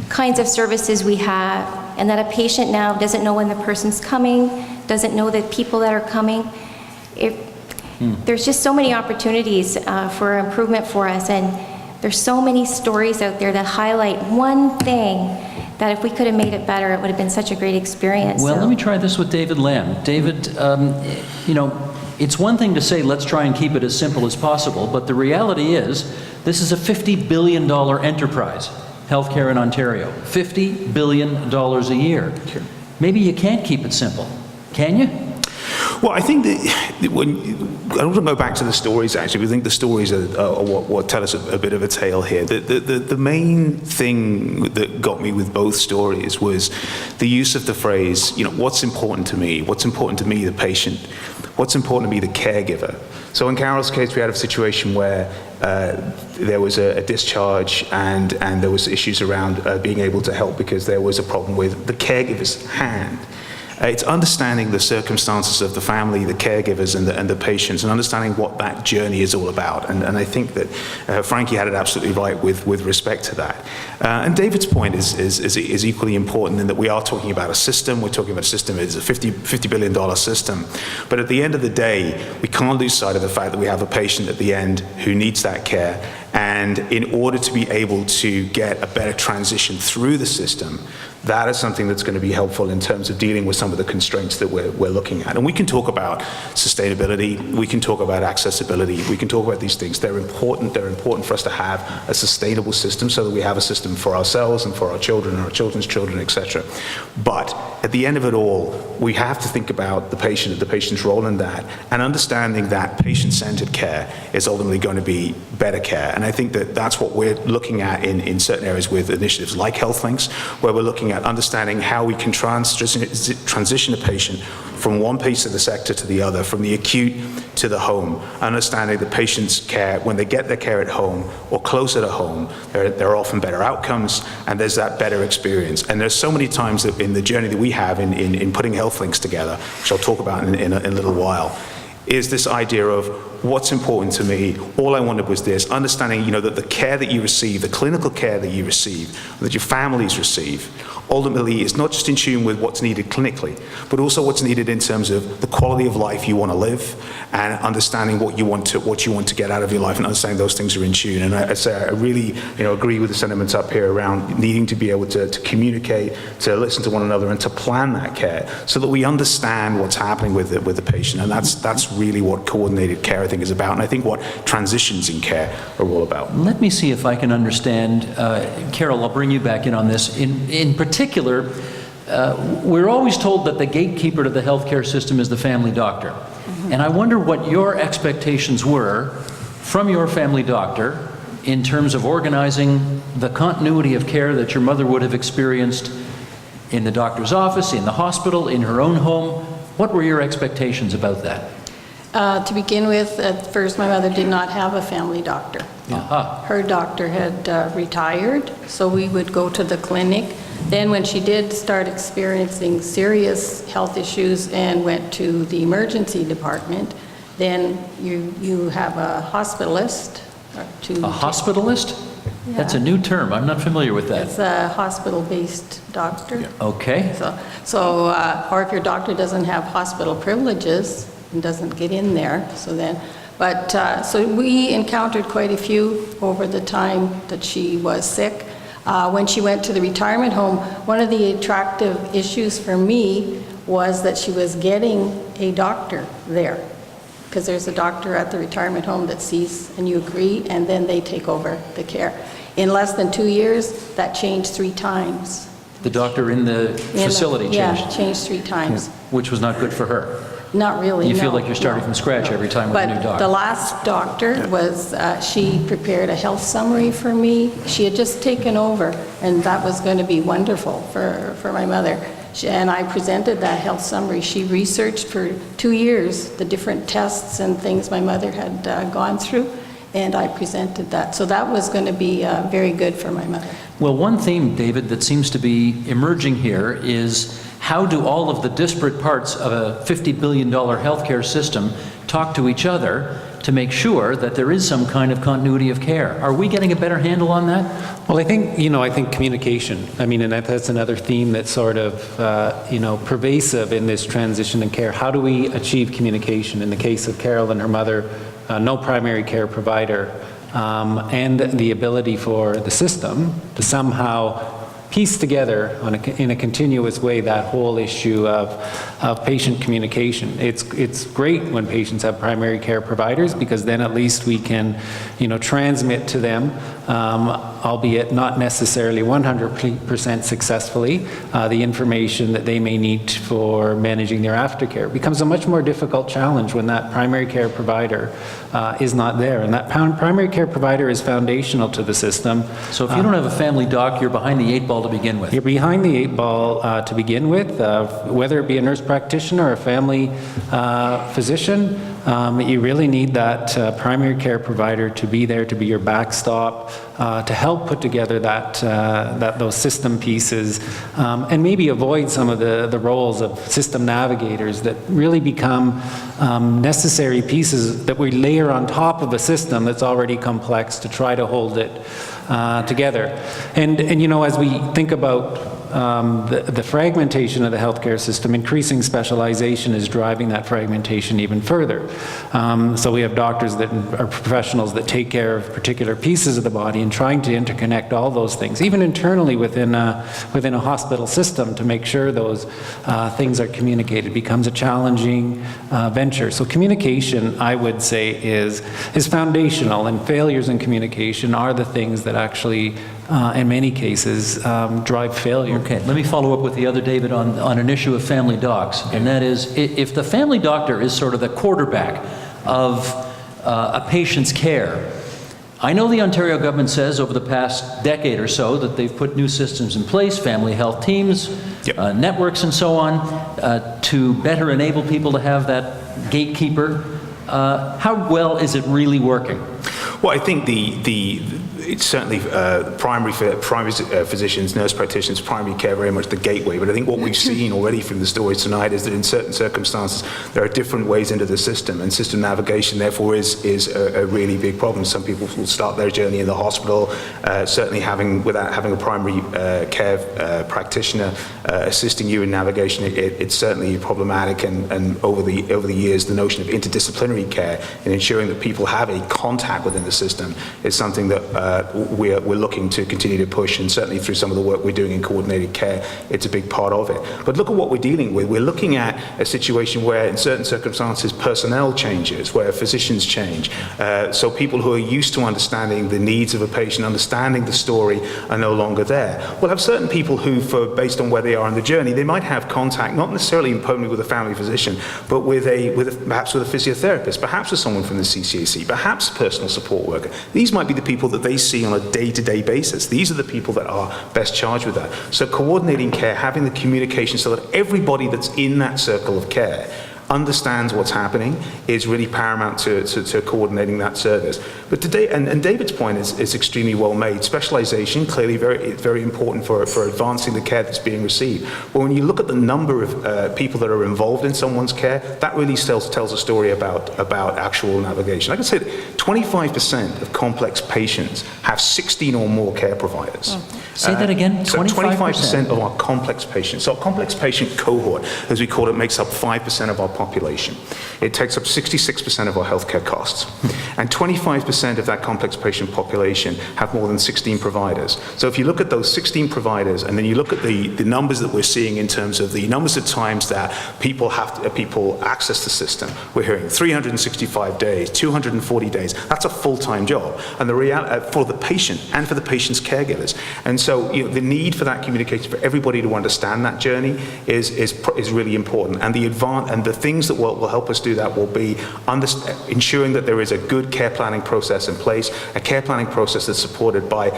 kinds of services we have, and that a patient now doesn't know when the person's coming, doesn't know the people that are coming. There's just so many opportunities for improvement for us, and there's so many stories out there that highlight one thing that if we could have made it better, it would have been such a great experience. Well, So- let me try this with David Lamb. David, it's one thing to say, let's try and keep it as simple as possible, but the reality is, this is a $50 billion enterprise, healthcare in Ontario. $50 billion a year. Sure. Maybe you can't keep it simple, can you? Well, I think that I want to go back to the stories, actually. We think the stories are what tell us a bit of a tale here. The main thing that got me with both stories was the use of the phrase, what's important to me? What's important to me, the patient? What's important to me, the caregiver? So in Carol's case, we had a situation where there was a discharge and there was issues around being able to help because there was a problem with the caregiver's hand. It's understanding the circumstances of the family, the caregivers, and the patients, and understanding what that journey is all about. And I think that Frankie had it absolutely right with respect to that. And David's point is equally important in that we are talking about a system. We're talking about a system. It's a $50 billion system. But at the end of the day, we can't lose sight of the fact that we have a patient at the end who needs that care. And in order to be able to get a better transition through the system, that is something that's going to be helpful in terms of dealing with some of the constraints that we're looking at. And we can talk about sustainability, we can talk about accessibility, we can talk about these things. They're important for us to have a sustainable system so that we have a system for ourselves and for our children and our children's children, etc. But at the end of it all, we have to think about the patient's role in that, and understanding that patient-centered care is ultimately going to be better care. And I think that that's what we're looking at in certain areas with initiatives like HealthLinks, where we're looking at understanding how we can transition a patient from one piece of the sector to the other, from the acute to the home, understanding the patient's care, when they get their care at home or closer to home, there are often better outcomes, and there's that better experience. And there's so many times that in the journey that we have in putting HealthLinks together, which I'll talk about in a little while, is this idea of what's important to me. All I wanted was this, understanding, that the care that you receive, the clinical care that you receive, that your families receive, ultimately is not just in tune with what's needed clinically, but also what's needed in terms of the quality of life you want to live, and understanding what you want to get out of your life, and understanding those things are in tune. And I really, agree with the sentiments up here around needing to be able to communicate, to listen to one another, and to plan that care so that we understand what's happening with the patient. And that's really what coordinated care, I think, is about, and I think what transitions in care are all about. Let me see if I can understand. Carol, I'll bring you back in on this. In particular, we're always told that the gatekeeper to the healthcare system is the family doctor. And I wonder what your expectations were from your family doctor in terms of organizing the continuity of care that your mother would have experienced in the doctor's office, in the hospital, in her own home. What were your expectations about that? To begin with, at first my mother did not have a family doctor. Her doctor had retired, so we would go to the clinic. Then when she did start experiencing serious health issues and went to the emergency department, then you have a hospitalist. A hospitalist? Yeah. That's a new term. I'm not familiar with that. It's a hospital-based doctor. Yeah. Okay. Or if your doctor doesn't have hospital privileges and doesn't get in there, so we encountered quite a few over the time that she was sick. When she went to the retirement home, one of the attractive issues for me was that she was getting a doctor there, because there's a doctor at the retirement home that sees and you agree, and then they take over the care. In less than 2 years, that changed 3 times. The doctor in the facility changed? Yeah, changed 3 times. Yeah. Which was not good for her? Not really, You feel like you're starting from scratch every time with a new doctor? But the last doctor was, she prepared a health summary for me. She had just taken over, and that was going to be wonderful for my mother. And I presented that health summary. She researched for 2 years the different tests and things my mother had gone through, and I presented that. So that was going to be very good for my mother. Well, one theme, David, that seems to be emerging here is how do all of the disparate parts of a $50 billion healthcare system talk to each other to make sure that there is some kind of continuity of care? Are we getting a better handle on that? Well, I think communication. And that's another theme that's sort of, pervasive in this transition in care. How do we achieve communication? In the case of Carol and her mother, no primary care provider, and the ability for the system to somehow piece together in a continuous way that whole issue of patient communication. It's great when patients have primary care providers, because then at least we can, transmit to them, albeit not necessarily 100% successfully, the information that they may need for managing their aftercare. It becomes a much more difficult challenge when that primary care provider is not there, and that primary care provider is foundational to the system. So if you don't have a family doc, you're behind the 8 ball to begin with. You're behind the 8 ball to begin with, whether it be a nurse practitioner or a family physician. You really need that primary care provider to be there, to be your backstop, to help put together those system pieces, and maybe avoid some of the roles of system navigators that really become necessary pieces that we layer on top of a system that's already complex to try to hold it together. And as we think about the fragmentation of the healthcare system, increasing specialization is driving that fragmentation even further. So we have doctors that are professionals that take care of particular pieces of the body, and trying to interconnect all those things, even internally within a hospital system, to make sure those things are communicated becomes a challenging venture. So communication, I would say, is foundational, and failures in communication are the things that actually in many cases drive failure. Okay, let me follow up with the other David on an issue of family docs, and that is, if the family doctor is sort of the quarterback of a patient's care, I know the Ontario government says over the past decade or so that they've put new systems in place, family health teams, networks and so on, to better enable people to have that gatekeeper. How well is it really working? Well, I think it's certainly primary physicians, nurse practitioners, primary care, very much the gateway. But I think what we've seen already from the stories tonight is that in certain circumstances, there are different ways into the system, and system navigation, therefore, is a really big problem. Some people will start their journey in the hospital, certainly without having a primary care practitioner assisting you in navigation. It's certainly problematic, and over the years, the notion of interdisciplinary care and ensuring that people have a contact within the system is something that we're looking to continue to push, and certainly through some of the work we're doing in coordinated care, it's a big part of it. But look at what we're dealing with. We're looking at a situation where in certain circumstances personnel changes, where physicians change. So people who are used to understanding the needs of a patient, understanding the story, are no longer there. We'll have certain people who, based on where they are in the journey, they might have contact, not necessarily only with a family physician, but perhaps with a physiotherapist, perhaps with someone from the CCAC, perhaps a personal support worker. These might be the people that they see on a day-to-day basis. These are the people that are best charged with that. So coordinating care, having the communication so that everybody that's in that circle of care understands what's happening is really paramount to coordinating that service. But today, and David's point is extremely well made. Specialization, clearly very important for advancing the care that's being received. But when you look at the number of people that are involved in someone's care, that really tells a story about actual navigation. Like I said, 25% of complex patients have 16 or more care providers. Say that again, 25%? So 25% of our complex patients. So our complex patient cohort, as we call it, makes up 5% of our population. It takes up 66% of our healthcare costs. And 25% of that complex patient population have more than 16 providers. So if you look at those 16 providers, and then you look at the numbers that we're seeing in terms of the numbers of times that people access the system, we're hearing 365 days, 240 days. That's a full-time job, and the reality for the patient and for the patient's caregivers. And so, the need for that communication, for everybody to understand that journey, is really important. And the things that will help us do that will be ensuring that there is a good care planning process in place, a care planning process that's supported by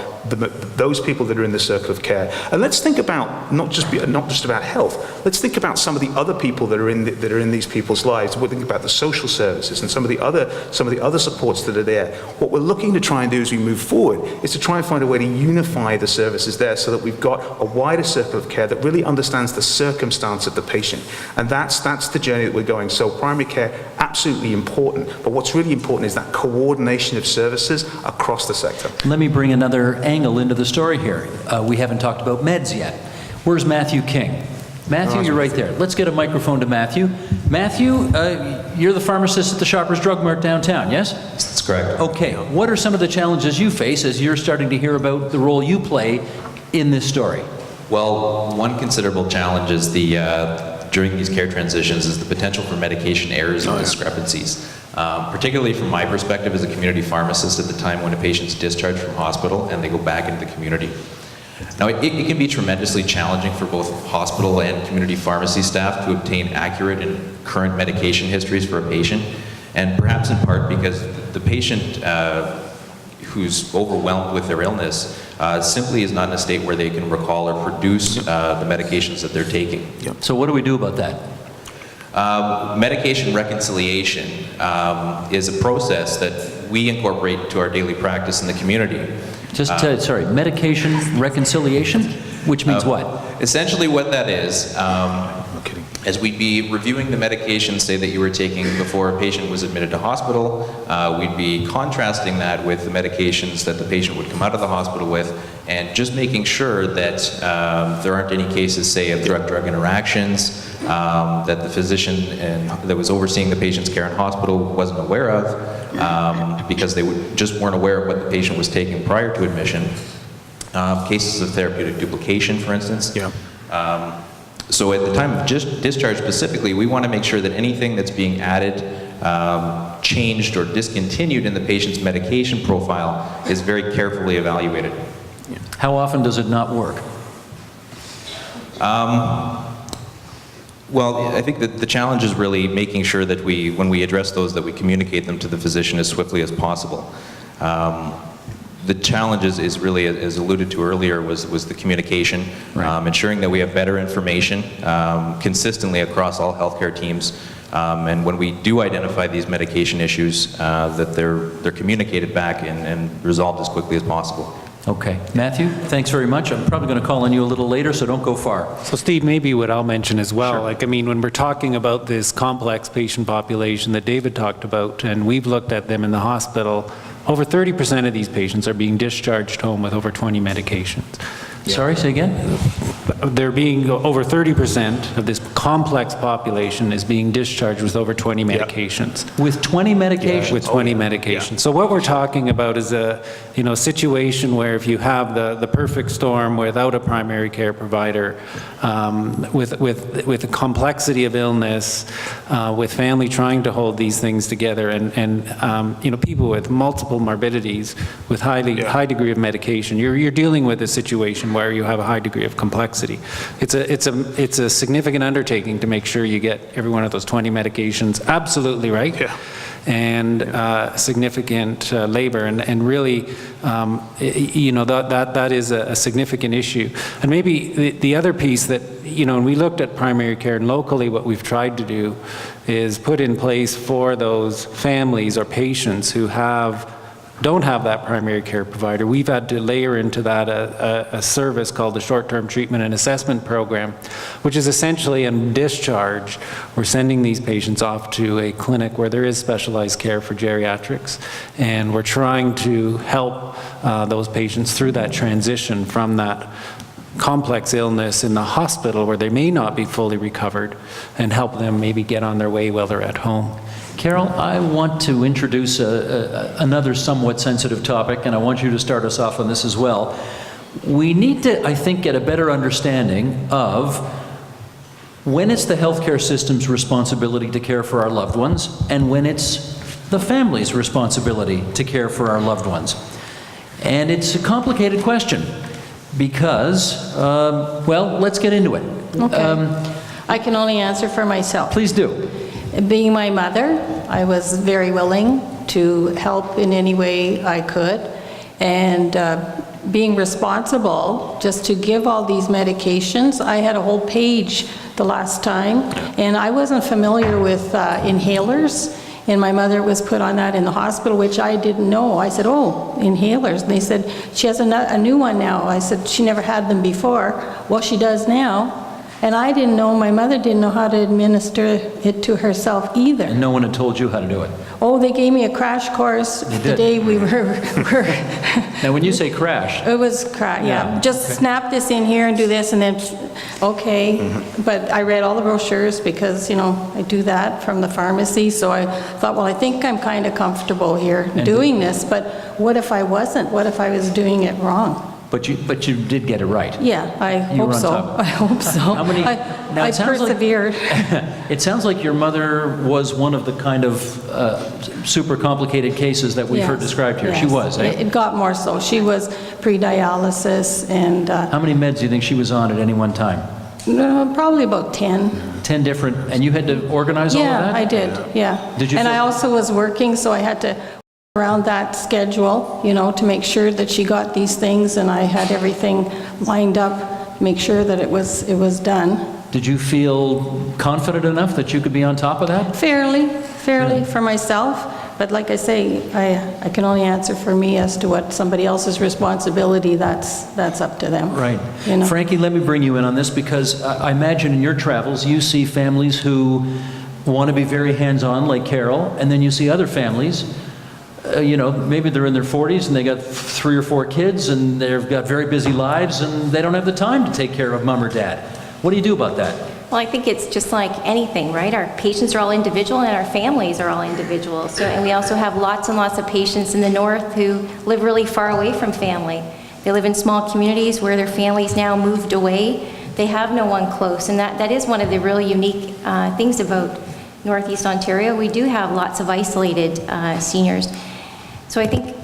those people that are in the circle of care. And let's think about not just about health. Let's think about some of the other people that are in these people's lives. We'll think about the social services and some of the other supports that are there. What we're looking to try and do as we move forward is to try and find a way to unify the services there so that we've got a wider circle of care that really understands the circumstance of the patient. And that's the journey that we're going. So primary care, absolutely important. But what's really important is that coordination of services across the sector. Let me bring another angle into the story here. We haven't talked about meds yet. Where's Matthew King? Matthew, you're right there. Let's get a microphone to Matthew. Matthew, you're the pharmacist at the Shoppers Drug Mart downtown, yes? That's correct. Okay. What are some of the challenges you face as you're starting to hear about the role you play in this story? Well, one considerable challenge is during these care transitions is the potential for medication errors and discrepancies. Particularly from my perspective as a community pharmacist at the time when a patient's discharged from hospital and they go back into the community. Now, it can be tremendously challenging for both hospital and community pharmacy staff to obtain accurate and current medication histories for a patient, and perhaps in part because the patient who's overwhelmed with their illness simply is not in a state where they can recall or produce the medications that they're taking. So what do we do about that? Medication reconciliation is a process that we incorporate to our daily practice in the community. Sorry, medication reconciliation, which means what? Essentially what that is we'd be reviewing the medication, say, that you were taking before a patient was admitted to hospital. We'd be contrasting that with the medications that the patient would come out of the hospital with, and just making sure that there aren't any cases, say, of drug-drug interactions, that the physician that was overseeing the patient's care in hospital wasn't aware of, because they just weren't aware of what the patient was taking prior to admission. Cases of therapeutic duplication, for instance. So at the time of discharge specifically, we want to make sure that anything that's being added, changed, or discontinued in the patient's medication profile is very carefully evaluated. How often does it not work? Well, I think that the challenge is really making sure that when we address those, that we communicate them to the physician as swiftly as possible. The challenge is really, as alluded to earlier, was the communication, right. Ensuring that we have better information consistently across all healthcare teams And when we do identify these medication issues, that they're communicated back and resolved as quickly as possible. Okay. Matthew, thanks very much. I'm probably going to call on you a little later, so don't go far. So Steve, maybe what I'll mention as well, Sure. like, I mean, when we're talking about this complex patient population that David talked about, and we've looked at them in the hospital, over 30% of these patients are being discharged home with over 20 medications. Sorry, say again? They're being, over 30% of this complex population is being discharged with over 20 medications. With 20 medications? With 20 medications. So what we're talking about is a, situation where if you have the perfect storm without a primary care provider, with the complexity of illness, with family trying to hold these things together, and people with multiple morbidities, with high degree of medication, you're dealing with a situation where you have a high degree of complexity. It's a significant undertaking to make sure you get every one of those 20 medications absolutely right. Yeah. And significant labor, and really, that is a significant issue. And maybe the other piece that, when we looked at primary care, and locally what we've tried to do is put in place for those families or patients who don't have that primary care provider, we've had to layer into that a service called the Short-Term Treatment and Assessment Program, which is essentially in discharge, we're sending these patients off to a clinic where there is specialized care for geriatrics, and we're trying to help those patients through that transition from that complex illness in the hospital where they may not be fully recovered, and help them maybe get on their way while they're at home. Carol, I want to introduce another somewhat sensitive topic, and I want you to start us off on this as well. We need to, I think, get a better understanding of when it's the healthcare system's responsibility to care for our loved ones, and when it's the family's responsibility to care for our loved ones. And it's a complicated question because, let's get into it. Okay. I can only answer for myself. Please do. Being my mother, I was very willing to help in any way I could, and being responsible just to give all these medications. I had a whole page the last time, and I wasn't familiar with inhalers, and my mother was put on that in the hospital, which I didn't know. I said, oh, inhalers. And they said, she has a new one now. I said, she never had them before. Well, she does now. And I didn't know, my mother didn't know how to administer it to herself either. And no one had told you how to do it. Oh, they gave me a crash course the day we were Now, when you say crash, it was yeah. Just snap this in here and do this, and then, okay. But I read all the brochures because, I do that from the pharmacy. So I thought, well, I think I'm kind of comfortable here doing this. But what if I wasn't? What if I was doing it wrong? but you did get it right. Yeah, I You were hope on so. top. I hope so. How many? Now, I it sounds like- persevered. It sounds like your mother was one of the kind of super complicated cases that we've heard Yes, described here. yes. She was, eh? It got more so. She was pre-dialysis, and How many meds do you think she was on at any one time? probably about 10. 10 different, and you had to organize all of that? Yeah, I did, yeah. Did you And I feel- also was working, so I had to around that schedule, to make sure that she got these things, and I had everything lined up, make sure that it was done. Did you feel confident enough that you could be on top of that? Fairly for myself, but like I say, I can only answer for me as to what somebody else's responsibility, that's up to them. Right. You know? Frankie, let me bring you in on this because I imagine in your travels you see families who want to be very hands-on like Carol, and then you see other families, maybe they're in their 40s and they got 3 or 4 kids and they've got very busy lives and they don't have the time to take care of mom or dad. What do you do about that? Well, I think it's just like anything, right? Our patients are all individual and our families are all individual. And we also have lots and lots of patients in the north who live really far away from family. They live in small communities where their families now moved away. They have no one close, and that is one of the really unique things about Northeast Ontario. We do have lots of isolated seniors. So I think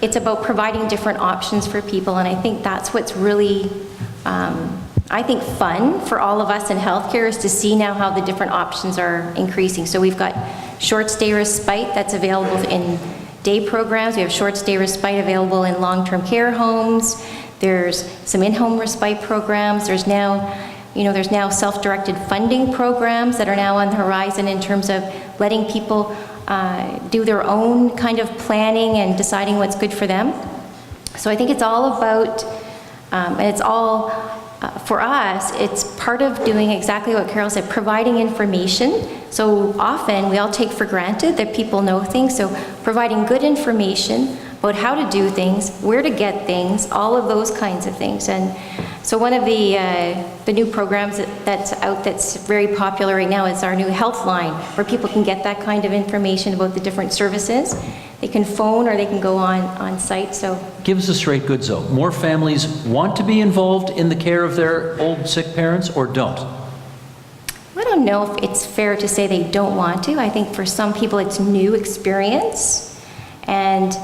it's about providing different options for people, and I think that's what's really fun for all of us in healthcare is to see now how the different options are increasing. So we've got short stay respite that's available in day programs. We have short stay respite available in long-term care homes. There's some in-home respite programs. There's now There's now self-directed funding programs that are now on the horizon in terms of letting people do their own kind of planning and deciding what's good for them. So I think it's all about, and it's all, for us, it's part of doing exactly what Carol said, providing information. So often we all take for granted that people know things, so providing good information about how to do things, where to get things, all of those kinds of things. And so one of the new programs that's out that's very popular right now is our new health line, where people can get that kind of information about the different services. They can phone or they can go on site. So Give us a straight goods though. More families want to be involved in the care of their old sick parents or don't? I don't know if it's fair to say they don't want to. I think for some people it's new experience and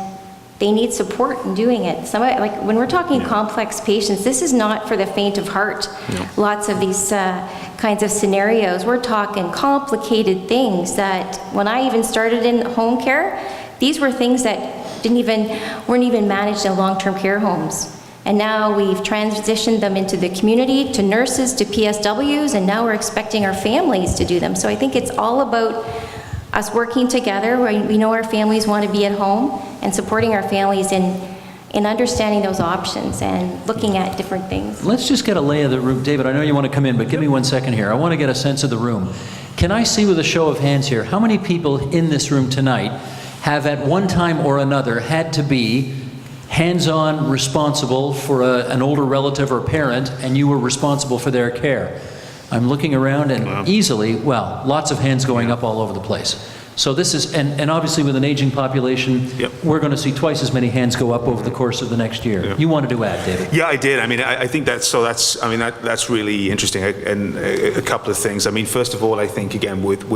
they need support in doing it. Like when we're talking complex patients, this is not for the faint of heart. Lots of these kinds of scenarios, we're talking complicated things that when I even started in home care, these were things that weren't even managed in long-term care homes. And now we've transitioned them into the community, to nurses, to PSWs, and now we're expecting our families to do them. So I think it's all about us working together. We know our families want to be at home, and supporting our families in understanding those options and looking at different things. Let's just get a lay of the room. David, I know you want to come in, but give me 1 second here. I want to get a sense of the room. Can I see with a show of hands here, how many people in this room tonight have at one time or another had to be hands-on responsible for an older relative or parent, and you were responsible for their care? I'm looking around and easily, well, lots of hands going up all over the place. So this is, and obviously with an aging population, we're going to see twice as many hands go up over the course of the next year. You wanted to add, David? Yeah, I did. I mean, I think that's really interesting. And a couple of things. I mean, first of all, I think again with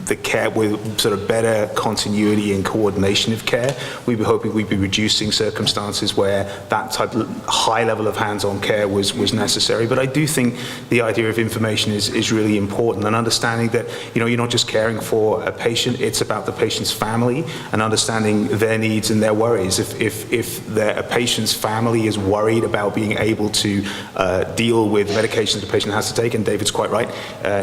the care, with sort of better continuity and coordination of care, we'd be hoping we'd be reducing circumstances where that type of high level of hands-on care was necessary. But I do think the idea of information is really important, and understanding that, you're not just caring for a patient, it's about the patient's family and understanding their needs and their worries. If a patient's family is worried about being able to deal with medications the patient has to take, and David's quite right,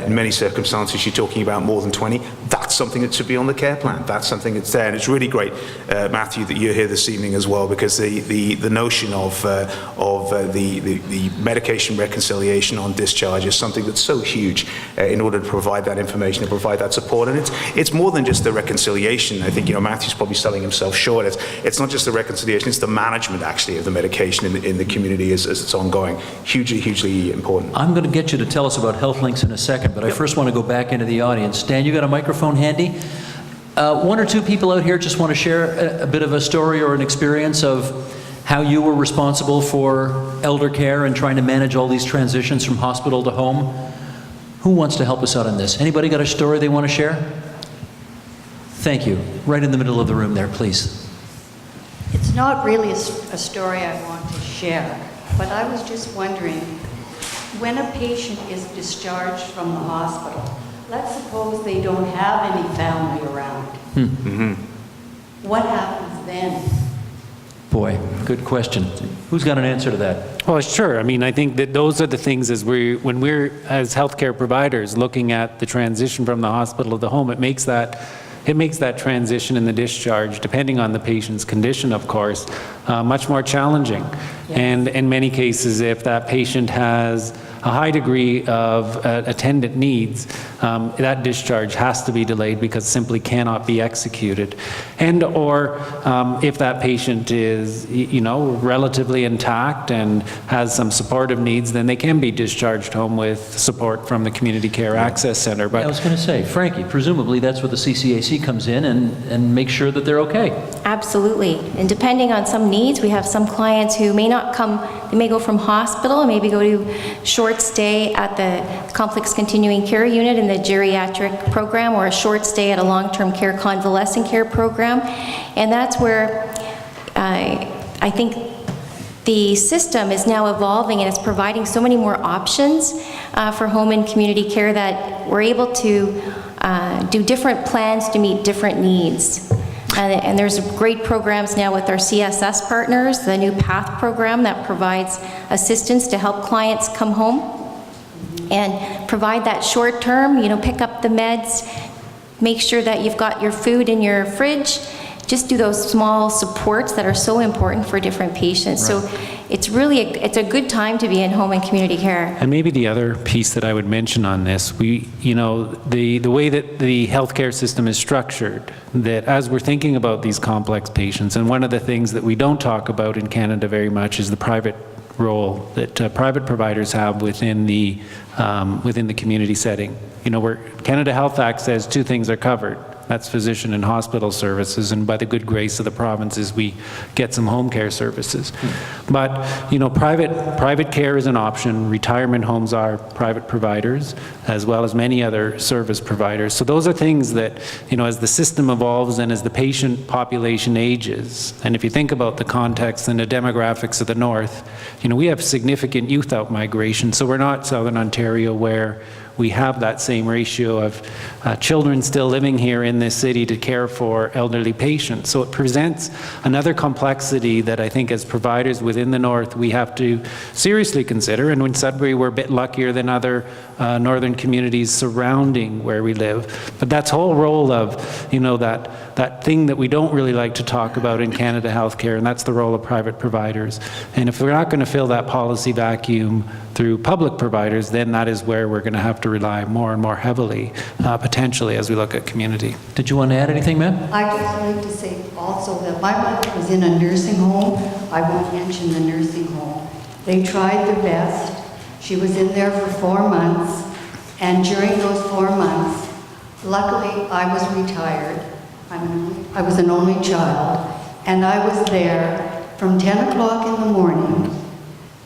in many circumstances you're talking about more than 20, that's something that should be on the care plan. That's something that's there. And it's really great, Matthew, that you're here this evening as well, because the notion of the medication reconciliation on discharge is something that's so huge in order to provide that information and provide that support. And it's more than just the reconciliation. I think, Matthew's probably selling himself short. It's not just the reconciliation, it's the management actually of the medication in the community as it's ongoing. Hugely, hugely important. I'm going to get you to tell us about Health Links in a second, but I first want to go back into the audience. Dan, you got a microphone handy? One or two people out here just want to share a bit of a story or an experience of how you were responsible for elder care and trying to manage all these transitions from hospital to home. Who wants to help us out on this? Anybody got a story they want to share? Thank you. Right in the middle of the room there, please. It's not really a story I want to share, but I was just wondering, when a patient is discharged from the hospital, let's suppose they don't have any family around. What happens then? Boy, good question. Who's got an answer to that? Well, sure. I mean, I think that those are the things when we're as healthcare providers looking at the transition from the hospital to the home, it makes that transition in the discharge, depending on the patient's condition, of course, much more challenging. Yes. And in many cases, if that patient has a high degree of attendant needs, that discharge has to be delayed because simply cannot be executed. And or if that patient is, relatively intact and has some supportive needs, then they can be discharged home with support from the Community Care Access Center. But I was going to say, Frankie, presumably that's where the CCAC comes in and makes sure that they're okay. Absolutely. And depending on some needs, we have some clients who may not come, they may go from hospital and maybe go to short stay at the complex continuing care unit in the geriatric program, or a short stay at a long-term care convalescent care program. And that's where I think the system is now evolving, and it's providing so many more options for home and community care that we're able to do different plans to meet different needs. And there's great programs now with our CSS partners, the new PATH program that provides assistance to help clients come home and provide that short term, pick up the meds, make sure that you've got your food in your fridge, just do those small supports that are so important for different patients. So it's really, it's a good time to be in home and community care. And maybe the other piece that I would mention on this, the way that the healthcare system is structured, that as we're thinking about these complex patients, and one of the things that we don't talk about in Canada very much is the private role that private providers have within the community setting. Where Canada Health Act says two things are covered. That's physician and hospital services, and by the good grace of the provinces, we get some home care services. But, private care is an option. Retirement homes are private providers, as well as many other service providers. So those are things that, as the system evolves and as the patient population ages, and if you think about the context and the demographics of the North, we have significant youth out-migration. So we're not Southern Ontario where we have that same ratio of children still living here in this city to care for elderly patients. So it presents another complexity that I think as providers within the North we have to seriously consider. And in Sudbury we're a bit luckier than other northern communities surrounding where we live. But that's whole role of, that thing that we don't really like to talk about in Canada healthcare, and that's the role of private providers. And if we're not going to fill that policy vacuum through public providers, then that is where we're going to have to rely more and more heavily, potentially, as we look at community. Did you want to add anything, ma'am? I'd just like to say also that my mother was in a nursing home. I won't mention the nursing home. They tried their best. She was in there for 4 months, and during those 4 months, luckily I was retired. I was an only child, and I was there from 10 o'clock in the morning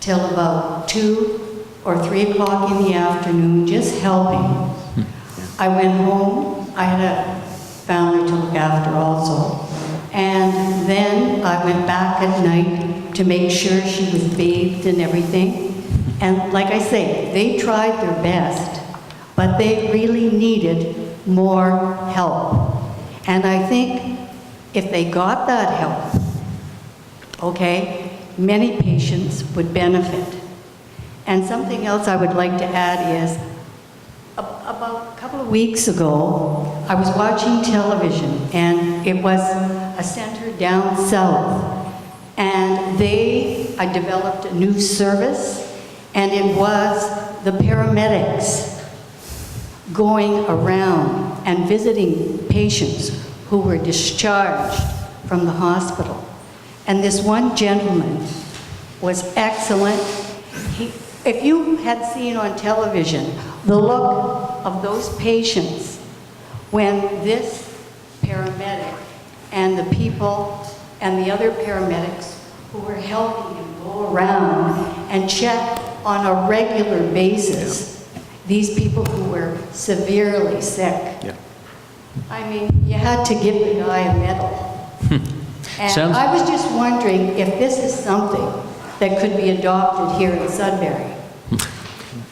till about 2 or 3 o'clock in the afternoon, just helping. I went home. I had a family to look after also. And then I went back at night to make sure she was bathed and everything. And like I say, they tried their best, but they really needed more help. And I think if they got that help, many patients would benefit. And something else I would like to add is, about a couple of weeks ago, I was watching television, and it was a center down south, and I developed a new service, and it was the paramedics going around and visiting patients who were discharged from the hospital. And this one gentleman was excellent. If you had seen on television the look of those patients when this paramedic and the people and the other paramedics who were helping him go around and check on a regular basis these people who were severely sick. Yeah. I mean, you had to give the guy a medal. And I was just wondering if this is something that could be adopted here in Sudbury.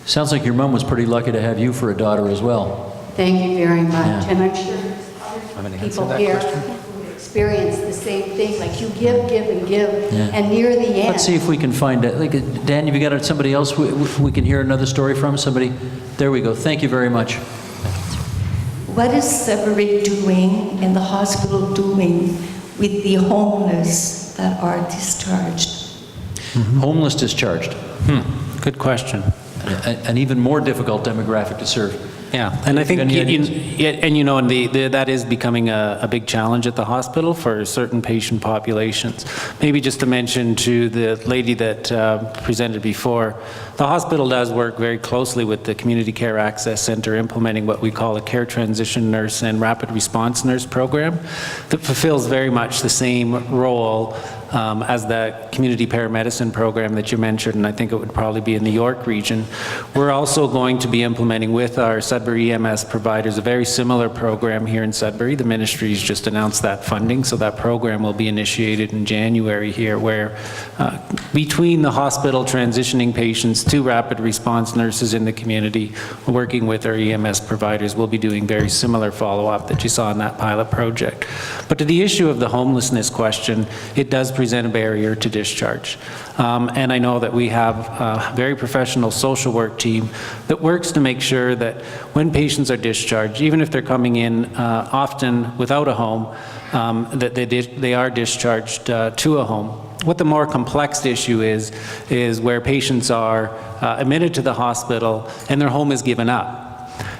Sounds like your mom was pretty lucky to have you for a daughter as well. Thank you very much. Yeah. And I'm sure there's other people here who experience the same thing, like you give, and give, and near the end. Let's see if we can find it. Dan, have you got somebody else we can hear another story from? Somebody? There we go. Thank you very much. What is Sudbury doing and the hospital doing with the homeless that are discharged? Homeless discharged. Good question. An even more difficult demographic to serve. Yeah, and I think, that is becoming a big challenge at the hospital for certain patient populations. Maybe just to mention to the lady that presented before, the hospital does work very closely with the Community Care Access Center, implementing what we call a care transition nurse and rapid response nurse program that fulfills very much the same role as the community paramedicine program that you mentioned, and I think it would probably be in the York region. We're also going to be implementing with our Sudbury EMS providers a very similar program here in Sudbury. The ministry's just announced that funding, so that program will be initiated in January here, where between the hospital transitioning patients to rapid response nurses in the community, working with our EMS providers, we'll be doing very similar follow-up that you saw in that pilot project. But to the issue of the homelessness question, it does present present a barrier to discharge. And I know that we have a very professional social work team that works to make sure that when patients are discharged, even if they're coming in often without a home, that they are discharged to a home. What the more complex issue is where patients are admitted to the hospital and their home is given up.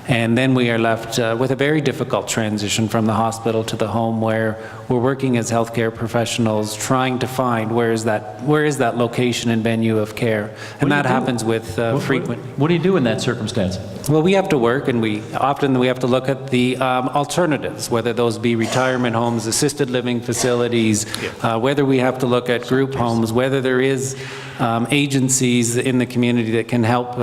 And then we are left with a very difficult transition from the hospital to the home, where we're working as healthcare professionals trying to find where is that location and venue of care. And that happens with frequent. What do you do in that circumstance? Well, we have to work, and we have to look at the alternatives, whether those be retirement homes, assisted living facilities, whether we have to look at group homes, whether there is agencies in the community that can help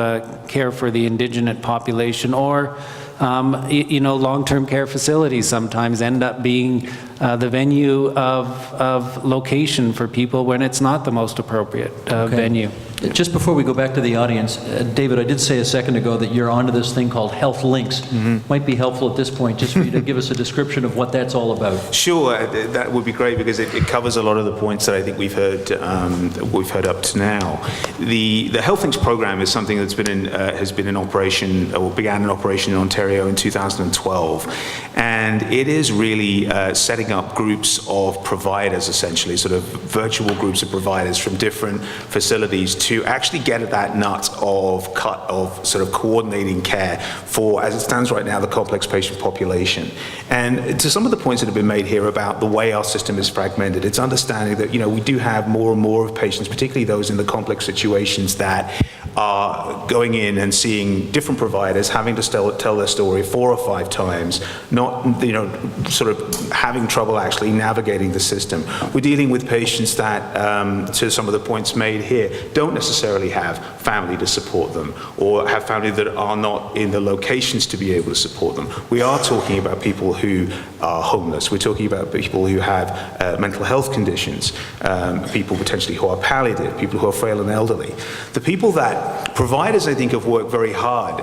care for the indigent population, or long-term care facilities sometimes end up being the venue of location for people when it's not the most appropriate venue. Just before we go back to the audience, David, I did say a second ago that you're onto this thing called Health Links. Might be helpful at this point just for you to give us a description of what that's all about. Sure, that would be great, because it covers a lot of the points that I think we've heard up to now. The Health Links program is something that's has been in operation, or began in operation in Ontario in 2012, and it is really setting up groups of providers, essentially, sort of virtual groups of providers from different facilities to actually get at that nut of sort of coordinating care for, as it stands right now, the complex patient population. And to some of the points that have been made here about the way our system is fragmented, it's understanding that, we do have more and more of patients, particularly those in the complex situations, that are going in and seeing different providers, having to tell their story 4 or 5 times, not, sort of having trouble actually navigating the system. We're dealing with patients that, to some of the points made here, don't necessarily have family to support them, or have family that are not in the locations to be able to support them. We are talking about people who are homeless. We're talking about people who have mental health conditions, people potentially who are palliative, people who are frail and elderly. The people that providers, I think, have worked very hard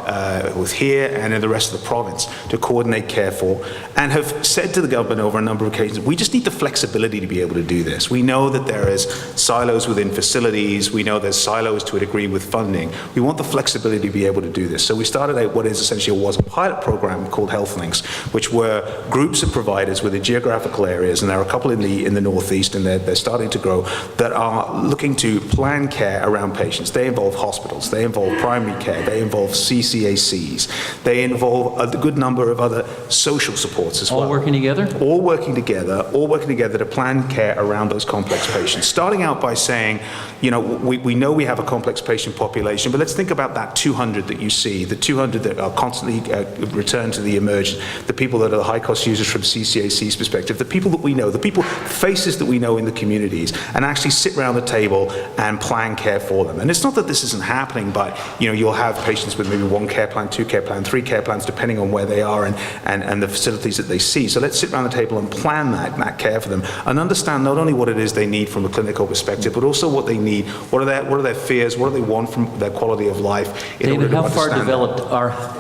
with here and in the rest of the province to coordinate care for, and have said to the government over a number of occasions, we just need the flexibility to be able to do this. We know that there is silos within facilities. We know there's silos to a degree with funding. We want the flexibility to be able to do this. So we started out what is essentially was a pilot program called Health Links, which were groups of providers within geographical areas, and there are a couple in the Northeast, and they're starting to grow, that are looking to plan care around patients. They involve hospitals, they involve primary care, they involve CCACs, they involve a good number of other social supports as well. All working together? All working together to plan care around those complex patients. Starting out by saying, we know we have a complex patient population, but let's think about that 200 that you see, the 200 that are constantly returned to the emergent, the people that are the high-cost users from CCAC's perspective, the people that we know, the faces that we know in the communities, and actually sit around the table and plan care for them. And it's not that this isn't happening, but you'll have patients with maybe 1 care plan, 2 care plan, 3 care plans, depending on where they are and the facilities that they see. So let's sit around the table and plan that care for them, and understand not only what it is they need from a clinical perspective, but also what they need, what are their fears, what do they want from their quality of life. David, how far developed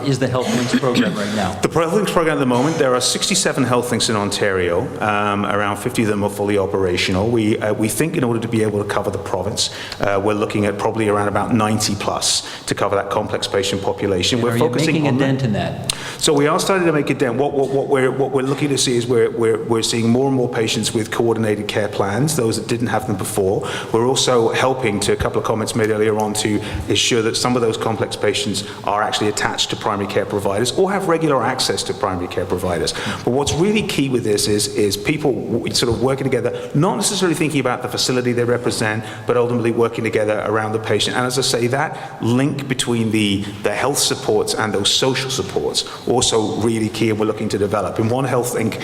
is the Health Links program right now? The Health Links program at the moment, there are 67 Health Links in Ontario. Around 50 of them are fully operational. We think in order to be able to cover the province, we're looking at probably around about 90 plus to cover that complex patient population. And we're focusing making on a dent in that? So we are starting to make a dent. What we're looking to see is we're seeing more and more patients with coordinated care plans, those that didn't have them before. We're also helping, to a couple of comments made earlier on, to ensure that some of those complex patients are actually attached to primary care providers or have regular access to primary care providers. But what's really key with this is people sort of working together, not necessarily thinking about the facility they represent, but ultimately working together around the patient. And as I say, that link between the health supports and those social supports also really key, and we're looking to develop. In one Health Link,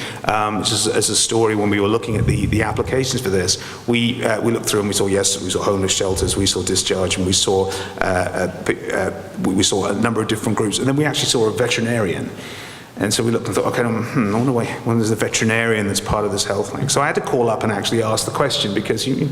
just as a story, when we were looking at the applications for this, we looked through and we saw homeless shelters, we saw discharge, and we saw a number of different groups, and then we actually saw a veterinarian. And so we looked and thought, okay, I wonder when there's a veterinarian that's part of this health link. So I had to call up and actually ask the question, because you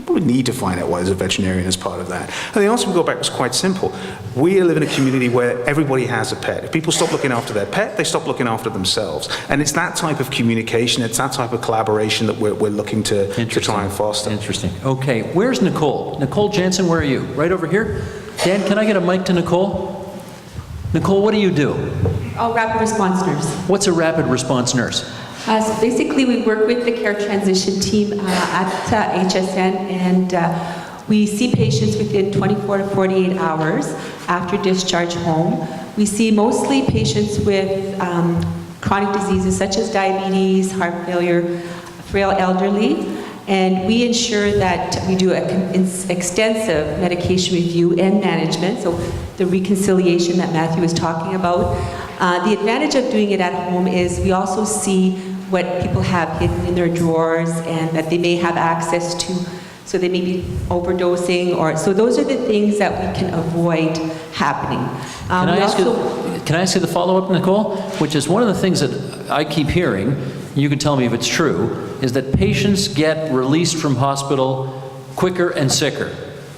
probably need to find out why there's a veterinarian as part of that. And the answer we got back was quite simple. We live in a community where everybody has a pet. If people stop looking after their pet, they stop looking after themselves. And it's that type of communication, it's that type of collaboration that we're looking to try and foster. Interesting. Okay, where's Nicole? Nicole Jansen, where are you? Right over here? Dan, can I get a mic to Nicole? Nicole, what do you do? Oh, rapid response nurse. What's a rapid response nurse? So basically, we work with the care transition team at HSN, and we see patients within 24 to 48 hours after discharge home. We see mostly patients with chronic diseases such as diabetes, heart failure, frail elderly, and we ensure that we do an extensive medication review and management, so the reconciliation that Matthew was talking about. The advantage of doing it at home is we also see what people have hidden in their drawers and that they may have access to, so they may be overdosing, or so those are the things that we can avoid happening. Can I ask you the follow-up, Nicole? Which is one of the things that I keep hearing, you can tell me if it's true, is that patients get released from hospital quicker and sicker,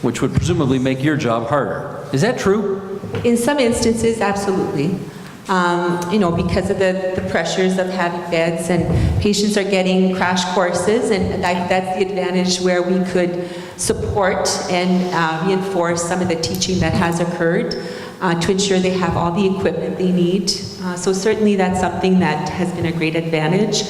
which would presumably make your job harder. Is that true? In some instances, absolutely. Because of the pressures of having beds, and patients are getting crash courses, and that's the advantage where we could support and reinforce some of the teaching that has occurred to ensure they have all the equipment they need. So certainly that's something that has been a great advantage.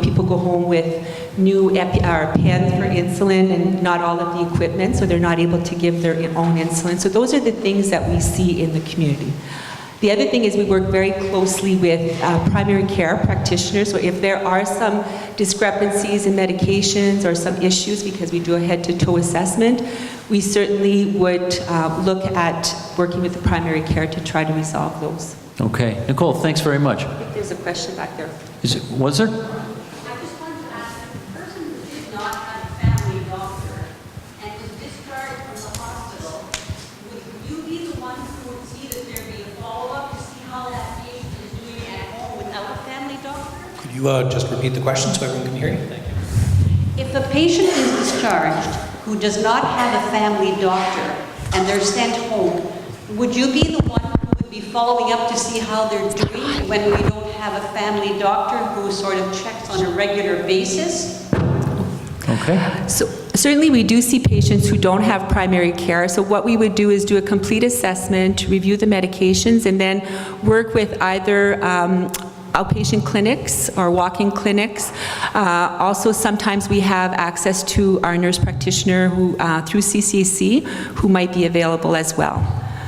People go home with new pens for insulin and not all of the equipment, so they're not able to give their own insulin. So those are the things that we see in the community. The other thing is we work very closely with primary care practitioners, so if there are some discrepancies in medications or some issues, because we do a head-to-toe assessment, we certainly would look at working with the primary care to try to resolve those. Okay. Nicole, thanks very much. I think there's a question back there. Was there? I just wanted to ask, if a person who did not have a family doctor and was discharged from the hospital, would you be the one who would see that there be a follow-up to see how that patient is doing at home without a family doctor? Could you just repeat the question so everyone can hear you? Thank you. If a patient is discharged who does not have a family doctor and they're sent home, would you be the one who would be following up to see how they're doing when we don't have a family doctor who sort of checks on a regular basis? Okay. So certainly we do see patients who don't have primary care. So what we would do is do a complete assessment, review the medications, and then work with either outpatient clinics or walk-in clinics. Also, sometimes we have access to our nurse practitioner who, through CCC, who might be available as well.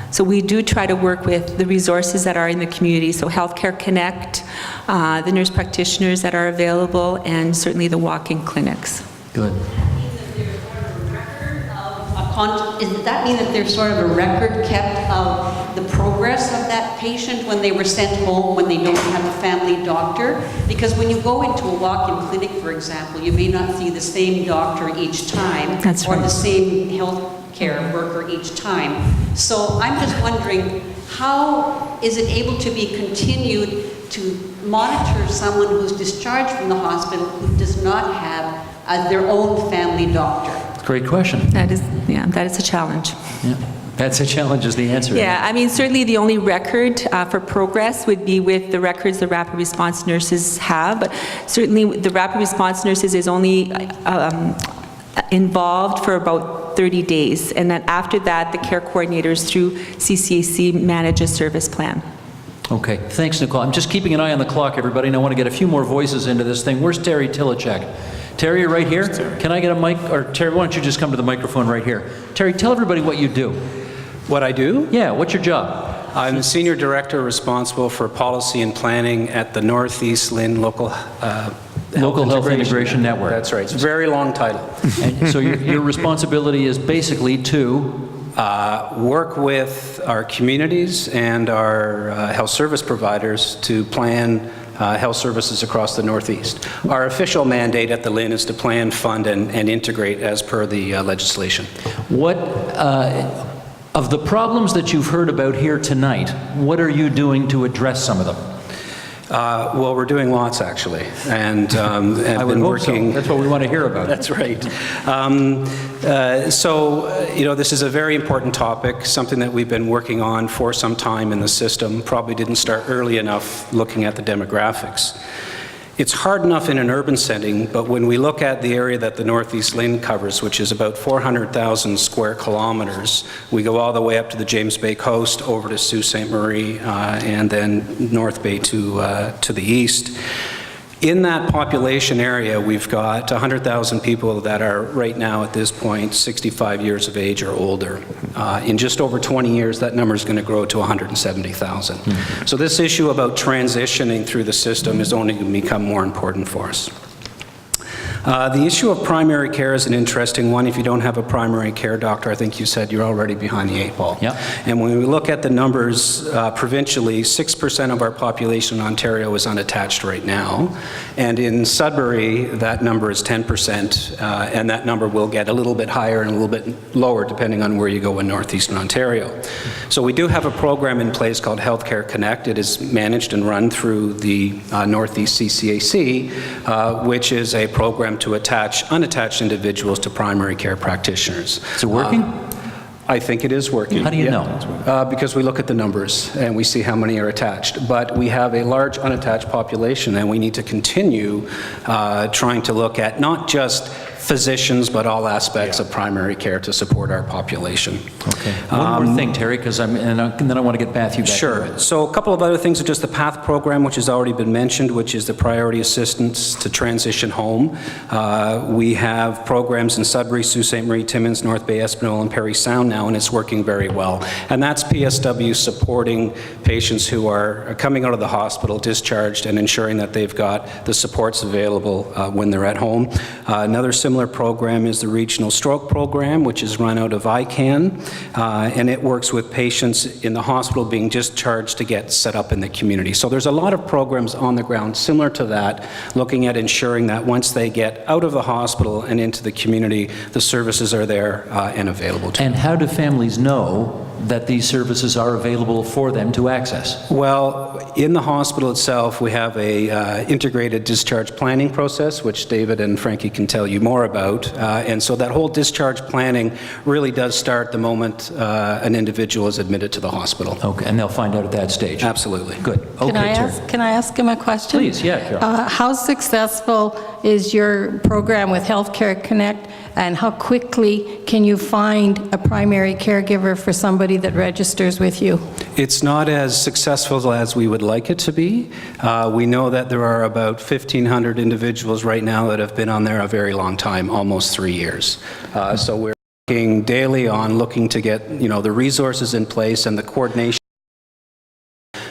So we do try to work with the resources that are in the community, so Healthcare Connect, the nurse practitioners that are available, and certainly the walk-in clinics. Good. Does that mean that there's sort of a record kept of the progress of that patient when they were sent home, when they don't have a family doctor? Because when you go into a walk-in clinic, for example, you may not see the same doctor each time. That's or right. the same health care worker each time. So I'm just wondering, how is it able to be continued to monitor someone who's discharged from the hospital who does not have their own family doctor? Great question. That is a challenge. Yeah. That's a challenge is the answer. Yeah, I mean, certainly the only record for progress would be with the records the rapid response nurses have, but certainly the rapid response nurses is only involved for about 30 days, and then after that, the care coordinators through CCAC manage a service plan. Okay, thanks, Nicole. I'm just keeping an eye on the clock, everybody, and I want to get a few more voices into this thing. Where's Terry Tilichak? Terry, you're right here? Can I get a mic? Or Terry, why don't you just come to the microphone right here? Terry, tell everybody what you do. What I do? Yeah, what's your job? I'm the Senior Director responsible for policy and planning at the Northeast Lynn Local Health Integration Network. That's right. It's a very long title. And so your responsibility is basically to work with our communities and our health service providers to plan health services across the Northeast. Our official mandate at the Lynn is to plan, fund, and integrate as per the legislation. What Of the problems that you've heard about here tonight, what are you doing to address some of them? Well, we're doing lots, actually, and I would been hope working. so. That's what we want to hear about. That's right. This is a very important topic, something that we've been working on for some time in the system. Probably didn't start early enough looking at the demographics. It's hard enough in an urban setting, but when we look at the area that the Northeast Lynn covers, which is about 400,000 square kilometers, we go all the way up to the James Bay coast, over to Sault Ste. Marie, and then North Bay to the east. In that population area, we've got 100,000 people that are right now at this point 65 years of age or older. In just over 20 years, that number is going to grow to 170,000. So this issue about transitioning through the system is only going to become more important for us. The issue of primary care is an interesting one. If you don't have a primary care doctor, I think you said you're already behind the 8 ball. Yeah. And when we look at the numbers provincially, 6% of our population in Ontario is unattached right now. And in Sudbury, that number is 10%, and that number will get a little bit higher and a little bit lower depending on where you go in Northeastern Ontario. So we do have a program in place called Healthcare Connect. It is managed and run through the Northeast CCAC, which is a program to attach unattached individuals to primary care practitioners. Is it working? I think it is working. How do you know? Because we look at the numbers and we see how many are attached. But we have a large unattached population, and we need to continue trying to look at not just physicians, but all aspects of primary care to support our population. Okay. One more thing, Terry, because and then I want to get Matthew back. Sure. So a couple of other things are just the PATH program, which has already been mentioned, which is the priority assistance to transition home. We have programs in Sudbury, Sault Ste. Marie, Timmins, North Bay, Espanola, and Parry Sound now, and it's working very well. And that's PSW supporting patients who are coming out of the hospital, discharged, and ensuring that they've got the supports available when they're at home. Another similar program is the Regional Stroke Program, which is run out of ICANN, and it works with patients in the hospital being discharged to get set up in the community. So there's a lot of programs on the ground similar to that, looking at ensuring that once they get out of the hospital and into the community, the services are there and available to them. And how do families know that these services are available for them to access? Well, in the hospital itself, we have a integrated discharge planning process, which David and Frankie can tell you more about. And so that whole discharge planning really does start the moment an individual is admitted to the hospital. Okay, and they'll find out at that stage? Absolutely. Good. Okay, Can I ask him a question? Please, yeah, Carol. How successful is your program with Healthcare Connect, and how quickly can you find a primary caregiver for somebody that registers with you? It's not as successful as we would like it to be. We know that there are about 1,500 individuals right now that have been on there a very long time, almost 3 years. So we're working daily on looking to get, the resources in place and the coordination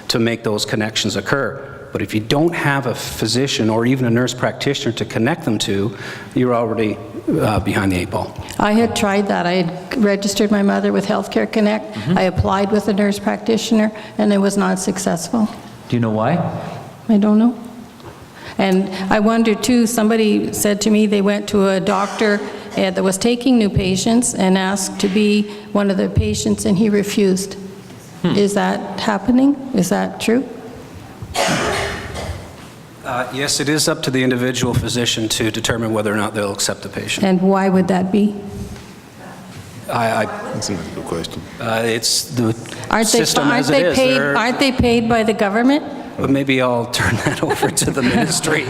to make those connections occur. But if you don't have a physician or even a nurse practitioner to connect them to, you're already behind the 8 ball. I had tried that. I had registered my mother with Healthcare Connect. I applied with a nurse practitioner, and it was not successful. Do you know why? I don't know. And I wonder too, somebody said to me they went to a doctor that was taking new patients and asked to be one of the patients, and he refused. Is that happening? Is that true? Yes, it is up to the individual physician to determine whether or not they'll accept the patient. And why would that be? That's a good question. It's the system as it is. Aren't they paid by the government? But maybe I'll turn that over to the ministry.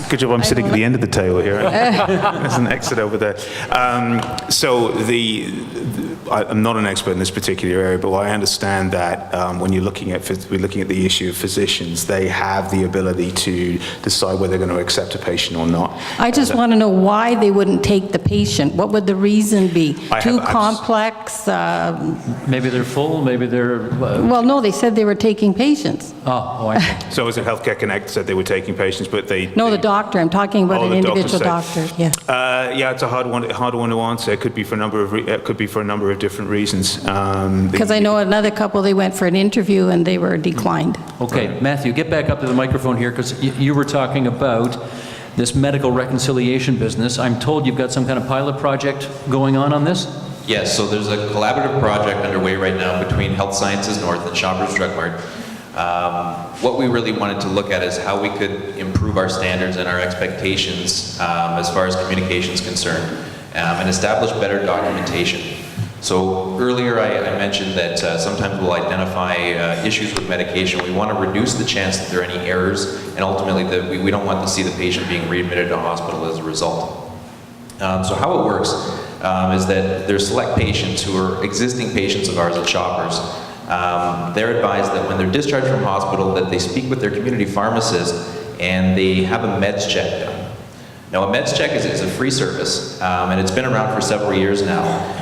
Good job I'm sitting at the end of the table here. There's an exit over there. I'm not an expert in this particular area, but I understand that when we're looking at the issue of physicians, they have the ability to decide whether they're going to accept a patient or not. I just want to know why they wouldn't take the patient. What would the reason be? Too complex? Maybe they're full, maybe they're... Well, no, they said they were taking patients. Oh, I see. So as a Healthcare Connect said they were taking patients, but they... No, the doctor. I'm talking about an individual doctor. Yeah. Yeah, it's a hard one to answer. It could be for a number of different reasons. Because I know another couple, they went for an interview and they were declined. Okay, Matthew, get back up to the microphone here, because you were talking about this medical reconciliation business. I'm told you've got some kind of pilot project going on this? Yes, so there's a collaborative project underway right now between Health Sciences North and Shoppers Drug Mart. What we really wanted to look at is how we could improve our standards and our expectations as far as communication is concerned, and establish better documentation. So earlier I mentioned that sometimes we'll identify issues with medication. We want to reduce the chance that there are any errors, and ultimately that we don't want to see the patient being readmitted to hospital as a result. So how it works is that there's select patients who are existing patients of ours at Shoppers. They're advised that when they're discharged from hospital that they speak with their community pharmacist and they have a meds check done. Now a meds check is a free service, and it's been around for several years now.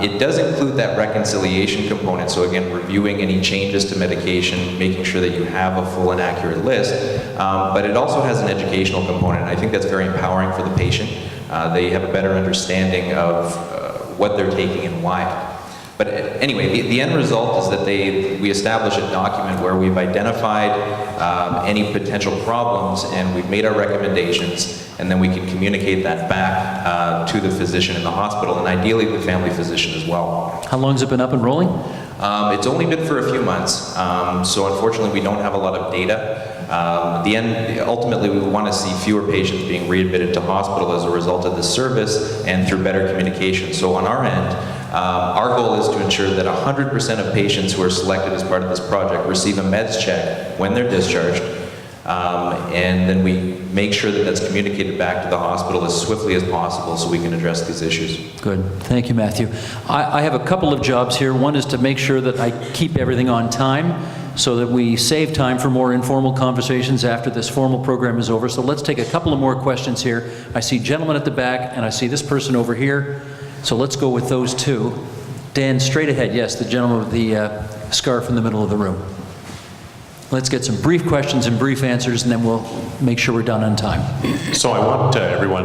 It does include that reconciliation component, so again, reviewing any changes to medication, making sure that you have a full and accurate list, but it also has an educational component, and I think that's very empowering for the patient. They have a better understanding of what they're taking and why. But anyway, the end result is that we establish a document where we've identified any potential problems and we've made our recommendations, and then we can communicate that back to the physician in the hospital, and ideally the family physician as well. How long has it been up and rolling? It's only been for a few months, so unfortunately we don't have a lot of data. At the end, ultimately we want to see fewer patients being readmitted to hospital as a result of this service and through better communication. So on our end, our goal is to ensure that 100% of patients who are selected as part of this project receive a meds check when they're discharged, and then we make sure that that's communicated back to the hospital as swiftly as possible so we can address these issues. Good. Thank you, Matthew. I have a couple of jobs here. One is to make sure that I keep everything on time so that we save time for more informal conversations after this formal program is over. So let's take a couple of more questions here. I see gentlemen at the back, and I see this person over here. So let's go with those two. Dan, straight ahead. Yes, the gentleman with the scarf in the middle of the room. Let's get some brief questions and brief answers, and then we'll make sure we're done on time. So I want everyone,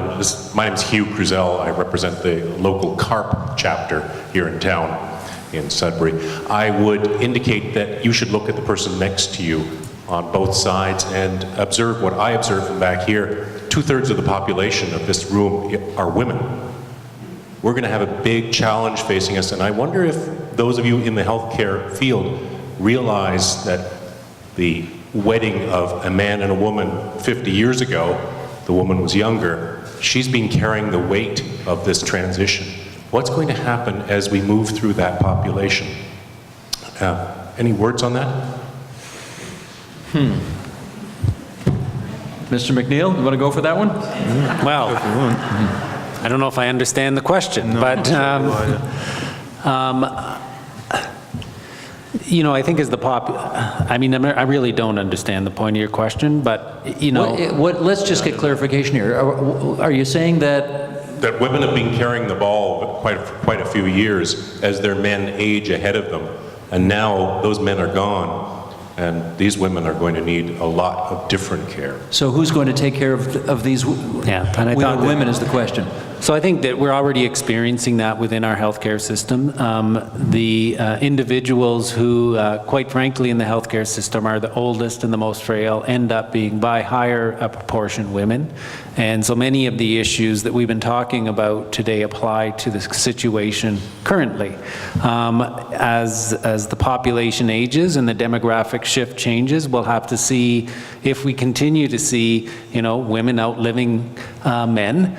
my name is Hugh Cruzel. I represent the local CARP chapter here in town in Sudbury. I would indicate that you should look at the person next to you on both sides and observe what I observe from back here. 2/3 of the population of this room are women. We're going to have a big challenge facing us, and I wonder if those of you in the healthcare field realize that the wedding of a man and a woman 50 years ago, the woman was younger, she's been carrying the weight of this transition. What's going to happen as we move through that population? Any words on that? Mr. McNeil, you want to go for that one? Well, I don't know if I understand the question, but you know, I think as the I really don't understand the point of your question, but you know, let's just get clarification here. Are you saying that women have been carrying the ball quite a few years as their men age ahead of them, and now those men are gone, and these women are going to need a lot of different care. So who's going to take care of these women is the question. So I think that we're already experiencing that within our healthcare system. The individuals who, quite frankly, in the healthcare system are the oldest and the most frail end up being by higher proportion women. And so many of the issues that we've been talking about today apply to the situation currently. As the population ages and the demographic shift changes, we'll have to see if we continue to see, you know, women outliving men.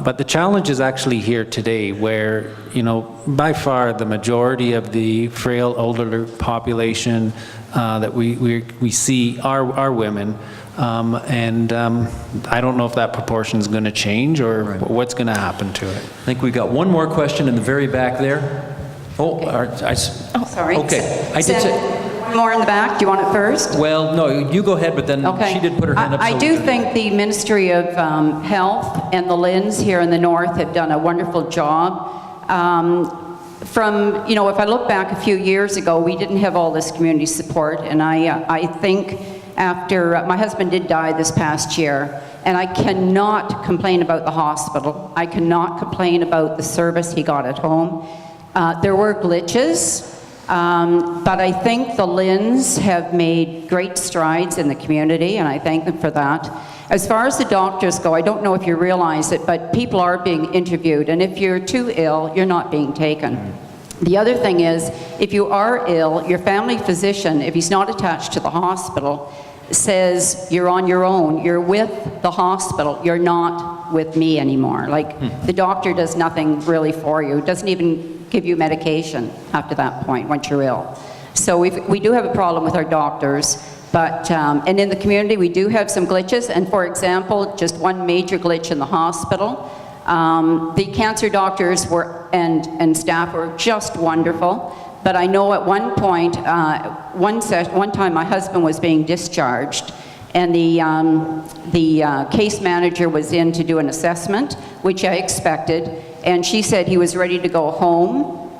But the challenge is actually here today where, you know, by far the majority of the frail older population that we see are women. I don't know if that proportion is going to change or what's going to happen to it. I think we got one more question in the very back there. Sorry. Okay. I did say... More in the back. Do you want it first? Well, no, you go ahead, but then she did put her hand up. I do think the Ministry of Health and the LHINs here in the North have done a wonderful job. From, you know, if I look back a few years ago, we didn't have all this community support, and I think after, my husband did die this past year, and I cannot complain about the hospital. I cannot complain about the service he got at home. There were glitches. But I think the LHINs have made great strides in the community, and I thank them for that. As far as the doctors go, I don't know if you realize it, but people are being interviewed, and if you're too ill, you're not being taken. The other thing is, if you are ill, your family physician, if he's not attached to the hospital, says you're on your own, you're with the hospital, you're not with me anymore. Like, the doctor does nothing really for you, doesn't even give you medication after that point, once you're ill. So we do have a problem with our doctors. But, and in the community, we do have some glitches. And for example, just one major glitch in the hospital, the cancer doctors and staff were just wonderful. But I know at one point, one time my husband was being discharged, and the case manager was in to do an assessment, which I expected, and she said he was ready to go home.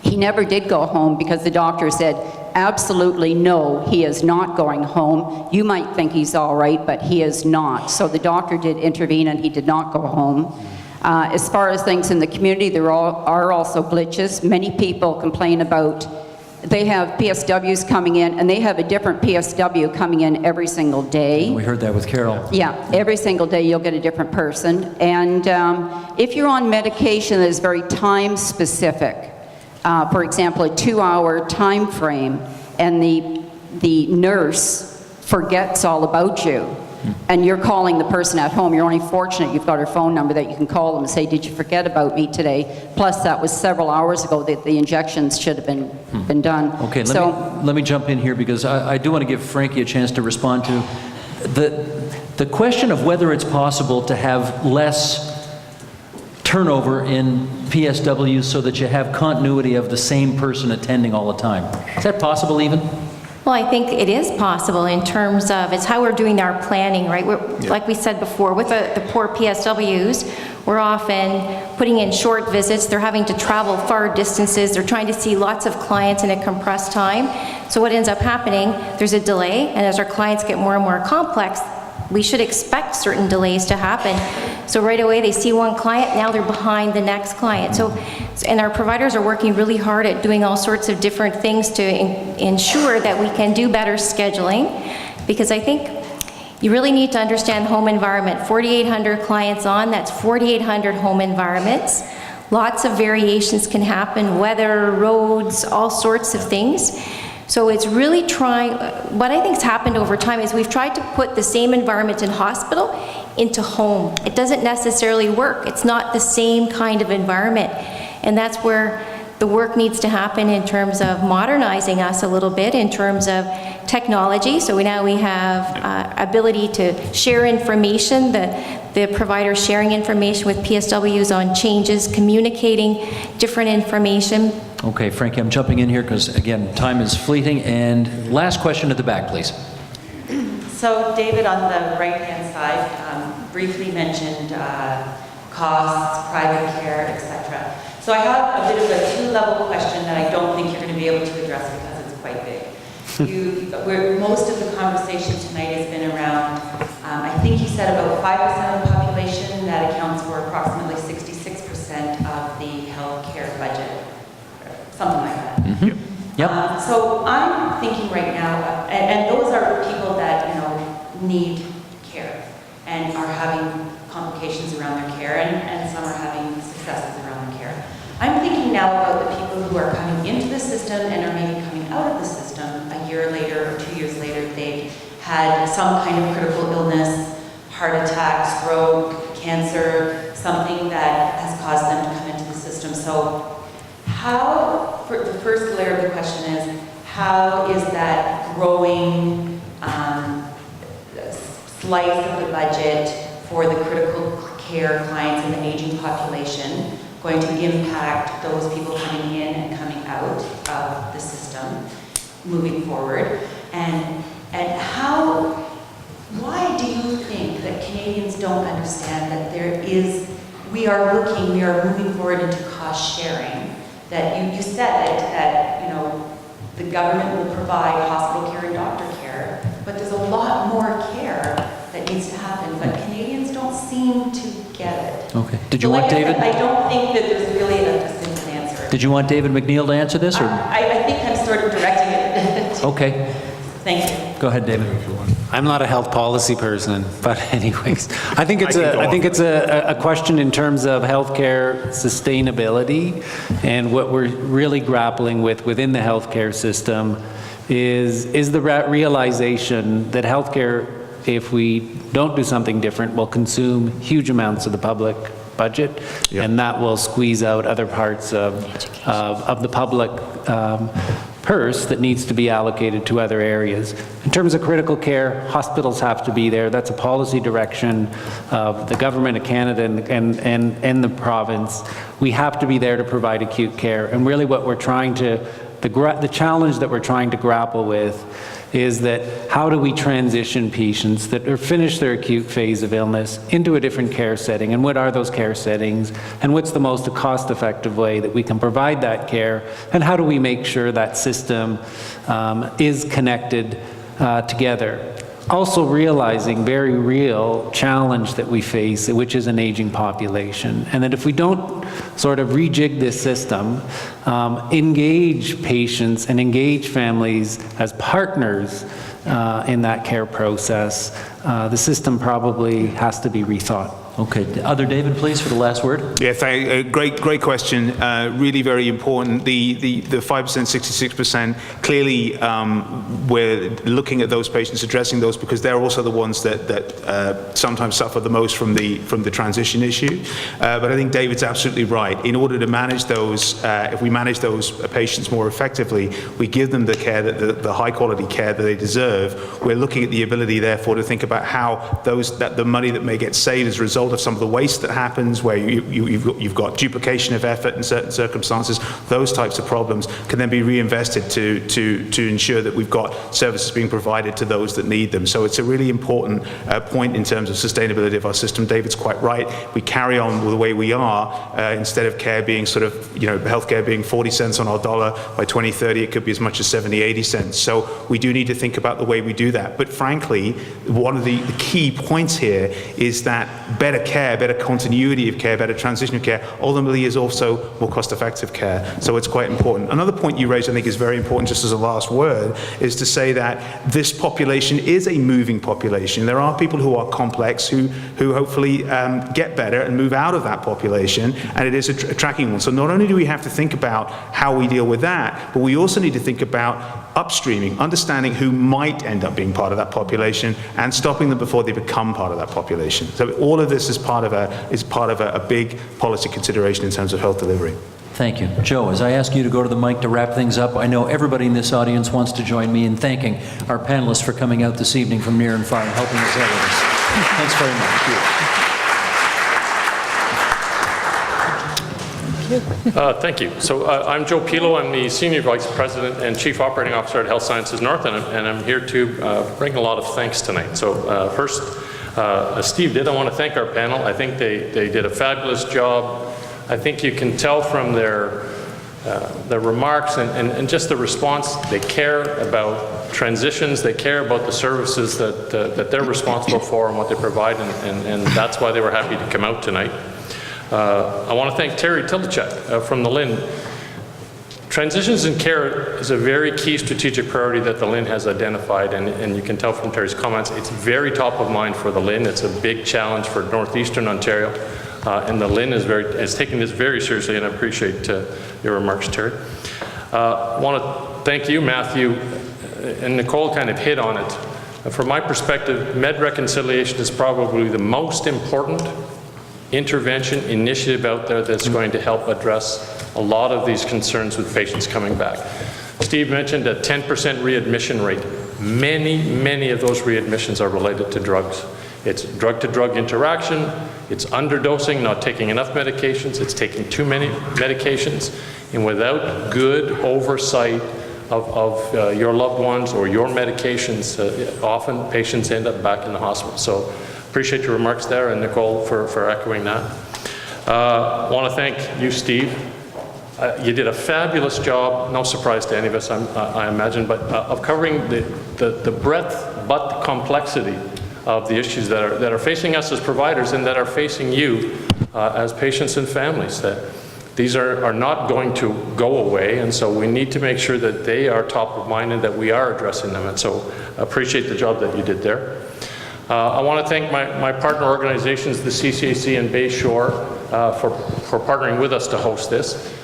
He never did go home because the doctor said, absolutely no, he is not going home. You might think he's all right, but he is not. So the doctor did intervene and he did not go home. As far as things in the community, there are also glitches. Many people complain about, they have PSWs coming in, and they have a different PSW coming in every single day. We heard that with Carol. Yeah, every single day you'll get a different person. And if you're on medication that is very time specific, for example, a 2-hour time frame, and the nurse forgets all about you, and you're calling the person at home, you're only fortunate you've got her phone number that you can call them and say, did you forget about me today? Plus, that was several hours ago that the injections should have been done. Okay, let me jump in here, because I do want to give Frankie a chance to respond to the question of whether it's possible to have less turnover in PSWs so that you have continuity of the same person attending all the time. Is that possible even? Well, I think it is possible in terms of, it's how we're doing our planning, right? Like we said before, with the poor PSWs, we're often putting in short visits. They're having to travel far distances. They're trying to see lots of clients in a compressed time. So what ends up happening, there's a delay, and as our clients get more and more complex, we should expect certain delays to happen. So right away they see one client, now they're behind the next client. And our providers are working really hard at doing all sorts of different things to ensure that we can do better scheduling, because I think you really need to understand home environment. 4,800 clients on, that's 4,800 home environments. Lots of variations can happen, weather, roads, all sorts of things. So it's really trying, what I think has happened over time is we've tried to put the same environment in hospital into home. It doesn't necessarily work. It's not the same kind of environment. And that's where the work needs to happen in terms of modernizing us a little bit in terms of technology. So now we have ability to share information, the provider sharing information with PSWs on changes, communicating different information. Okay, Frankie, I'm jumping in here because, again, time is fleeting. And last question at the back, please. So David, on the right-hand side, briefly mentioned costs, private care, etc. So I have a bit of a two-level question that I don't think you're going to be able to address because it's quite big. Most of the conversation tonight has been around, I think you said about 5% of the population, that accounts for approximately 66% of the healthcare budget, something like that. Mm-hmm. Yep. So I'm thinking right now, and those are people that, need care and are having complications around their care, and some are having successes around their care. I'm thinking now about the people who are coming into the system and are maybe coming out of the system a year later or 2 years later. They've had some kind of critical illness, heart attack, stroke, cancer, something that has caused them to come into the system. So how, for the first layer of the question is, how is that growing slice of the budget for the critical care clients and the aging population going to impact those people coming in and coming out of the system moving forward? And why do you think that Canadians don't understand that we are moving forward into cost sharing? That you said that the government will provide hospital care and doctor care, but there's a lot more care that needs to happen, but Canadians don't seem to get it. Okay. Did you want David? I don't think that there's really a simple answer. Did you want David McNeil to answer this? Or? I think I'm sort of directing it. Okay. Thank you. Go ahead, David. I'm not a health policy person, but anyways, I think it's a question in terms of healthcare sustainability, and what we're really grappling with within the healthcare system is the realization that healthcare, if we don't do something different, will consume huge amounts of the public budget, and that will squeeze out other parts of the public purse that needs to be allocated to other areas. In terms of critical care, hospitals have to be there. That's a policy direction of the government of Canada and the province. We have to be there to provide acute care. And really what we're trying to, the challenge that we're trying to grapple with is that how do we transition patients that are finished their acute phase of illness into a different care setting, and what are those care settings, and what's the most cost-effective way that we can provide that care, and how do we make sure that system is connected together. Also realizing very real challenge that we face, which is an aging population, and that if we don't sort of rejig this system, engage patients and engage families as partners in that care process, the system probably has to be rethought. Okay, other David, please, for the last word. Yeah, great question. Really very important. The 5%, 66%. Clearly, we're looking at those patients, addressing those, because they're also the ones that sometimes suffer the most from the transition issue. But I think David's absolutely right. In order to manage those, if we manage those patients more effectively, we give them the care, the high quality care that they deserve. We're looking at the ability, therefore, to think about how the money that may get saved as a result of some of the waste that happens, where you've got duplication of effort in certain circumstances, those types of problems can then be reinvested to ensure that we've got services being provided to those that need them. So it's a really important point in terms of sustainability of our system. David's quite right. We carry on the way we are, instead of care being sort of, healthcare being 40 cents on our dollar, by 2030 it could be as much as 70, 80 cents. So we do need to think about the way we do that. But frankly, one of the key points here is that better care, better continuity of care, better transition of care, ultimately is also more cost-effective care. So it's quite important. Another point you raised, I think, is very important, just as a last word, is to say that this population is a moving population. There are people who are complex, who hopefully get better and move out of that population, and it is a tracking one. So not only do we have to think about how we deal with that, but we also need to think about upstreaming, understanding who might end up being part of that population, and stopping them before they become part of that population. So all of this is part of a big policy consideration in terms of health delivery. Thank you. Joe, as I ask you to go to the mic to wrap things up, I know everybody in this audience wants to join me in thanking our panelists for coming out this evening from near and far and helping us out with this. Thanks very much. Thank you. So I'm Joe Pilo. I'm the Senior Vice President and Chief Operating Officer at Health Sciences North, and I'm here to bring a lot of thanks tonight. So first, as Steve did, I want to thank our panel. I think they did a fabulous job. I think you can tell from their remarks and just the response, they care about transitions, they care about the services that they're responsible for and what they provide, and that's why they were happy to come out tonight. I want to thank Terry Tilachek from the LHIN. Transitions in care is a very key strategic priority that the LHIN has identified, and you can tell from Terry's comments, it's very top of mind for the LHIN. It's a big challenge for Northeastern Ontario, and the LHIN is taking this very seriously, and I appreciate your remarks, Terry. I want to thank you, Matthew, and Nicole kind of hit on it. From my perspective, med reconciliation is probably the most important intervention initiative out there that's going to help address a lot of these concerns with patients coming back. Steve mentioned a 10% readmission rate. Many of those readmissions are related to drugs. It's drug-to-drug interaction, it's underdosing, not taking enough medications, it's taking too many medications, and without good oversight of your loved ones or your medications, often patients end up back in the hospital. So appreciate your remarks there, and Nicole for echoing that. I want to thank you, Steve. You did a fabulous job, no surprise to any of us, I imagine, but of covering the breadth but the complexity of the issues that are facing us as providers and that are facing you as patients and families. These are not going to go away, and so we need to make sure that they are top of mind and that we are addressing them. And so I appreciate the job that you did there. I want to thank my partner organizations, the CCAC and Bayshore, for partnering with us to host this.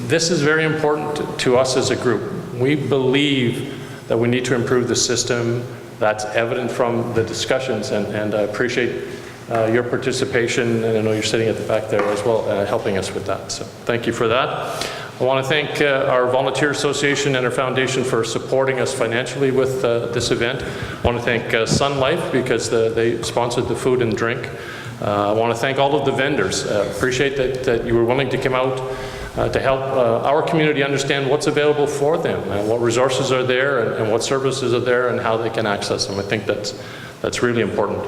This is very important to us as a group. We believe that we need to improve the system. That's evident from the discussions, and I appreciate your participation, and I know you're sitting at the back there as well, helping us with that. So thank you for that. I want to thank our Volunteer Association and our foundation for supporting us financially with this event. I want to thank Sun Life because they sponsored the food and drink. I want to thank all of the vendors. Appreciate that you were willing to come out to help our community understand what's available for them, and what resources are there, and what services are there, and how they can access them. I think that's really important.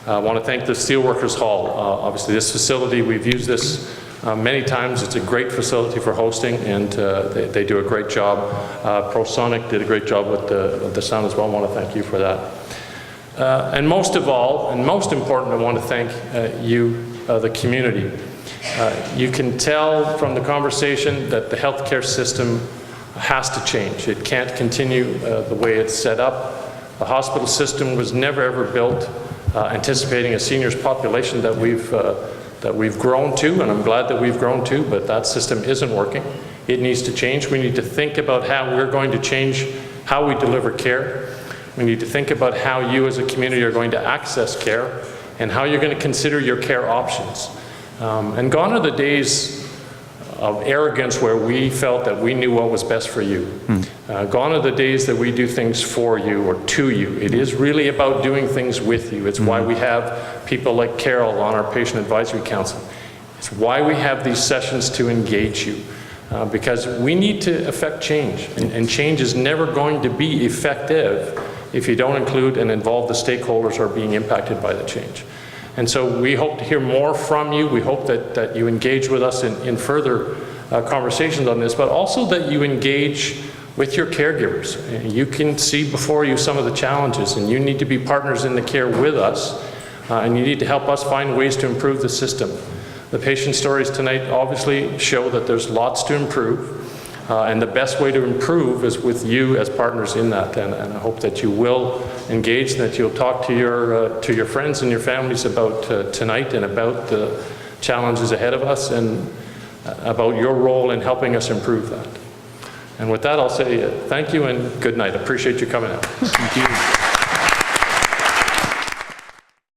I want to thank the Steelworkers Hall. Obviously, this facility, we've used this many times. It's a great facility for hosting, and they do a great job. ProSonic did a great job with the sound as well. I want to thank you for that. And most of all, and most important, I want to thank you, the community. You can tell from the conversation that the healthcare system has to change. It can't continue the way it's set up. The hospital system was never ever built anticipating a seniors population that we've grown to, and I'm glad that we've grown to, but that system isn't working. It needs to change. We need to think about how we're going to change how we deliver care. We need to think about how you as a community are going to access care, and how you're going to consider your care options. And gone are the days of arrogance where we felt that we knew what was best for you. Gone are the days that we do things for you or to you. It is really about doing things with you. It's why we have people like Carol on our Patient Advisory Council. It's why we have these sessions to engage you. Because we need to affect change. And change is never going to be effective if you don't include and involve the stakeholders who are being impacted by the change. And so we hope to hear more from you. We hope that you engage with us in further conversations on this, but also that you engage with your caregivers. You can see before you some of the challenges, and you need to be partners in the care with us, and you need to help us find ways to improve the system. The patient stories tonight obviously show that there's lots to improve, and the best way to improve is with you as partners in that. And I hope that you will engage, and that you'll talk to your friends and your families about tonight, and about the challenges ahead of us, and about your role in helping us improve that. And with that, I'll say thank you and good night. Appreciate you coming out. Thank you.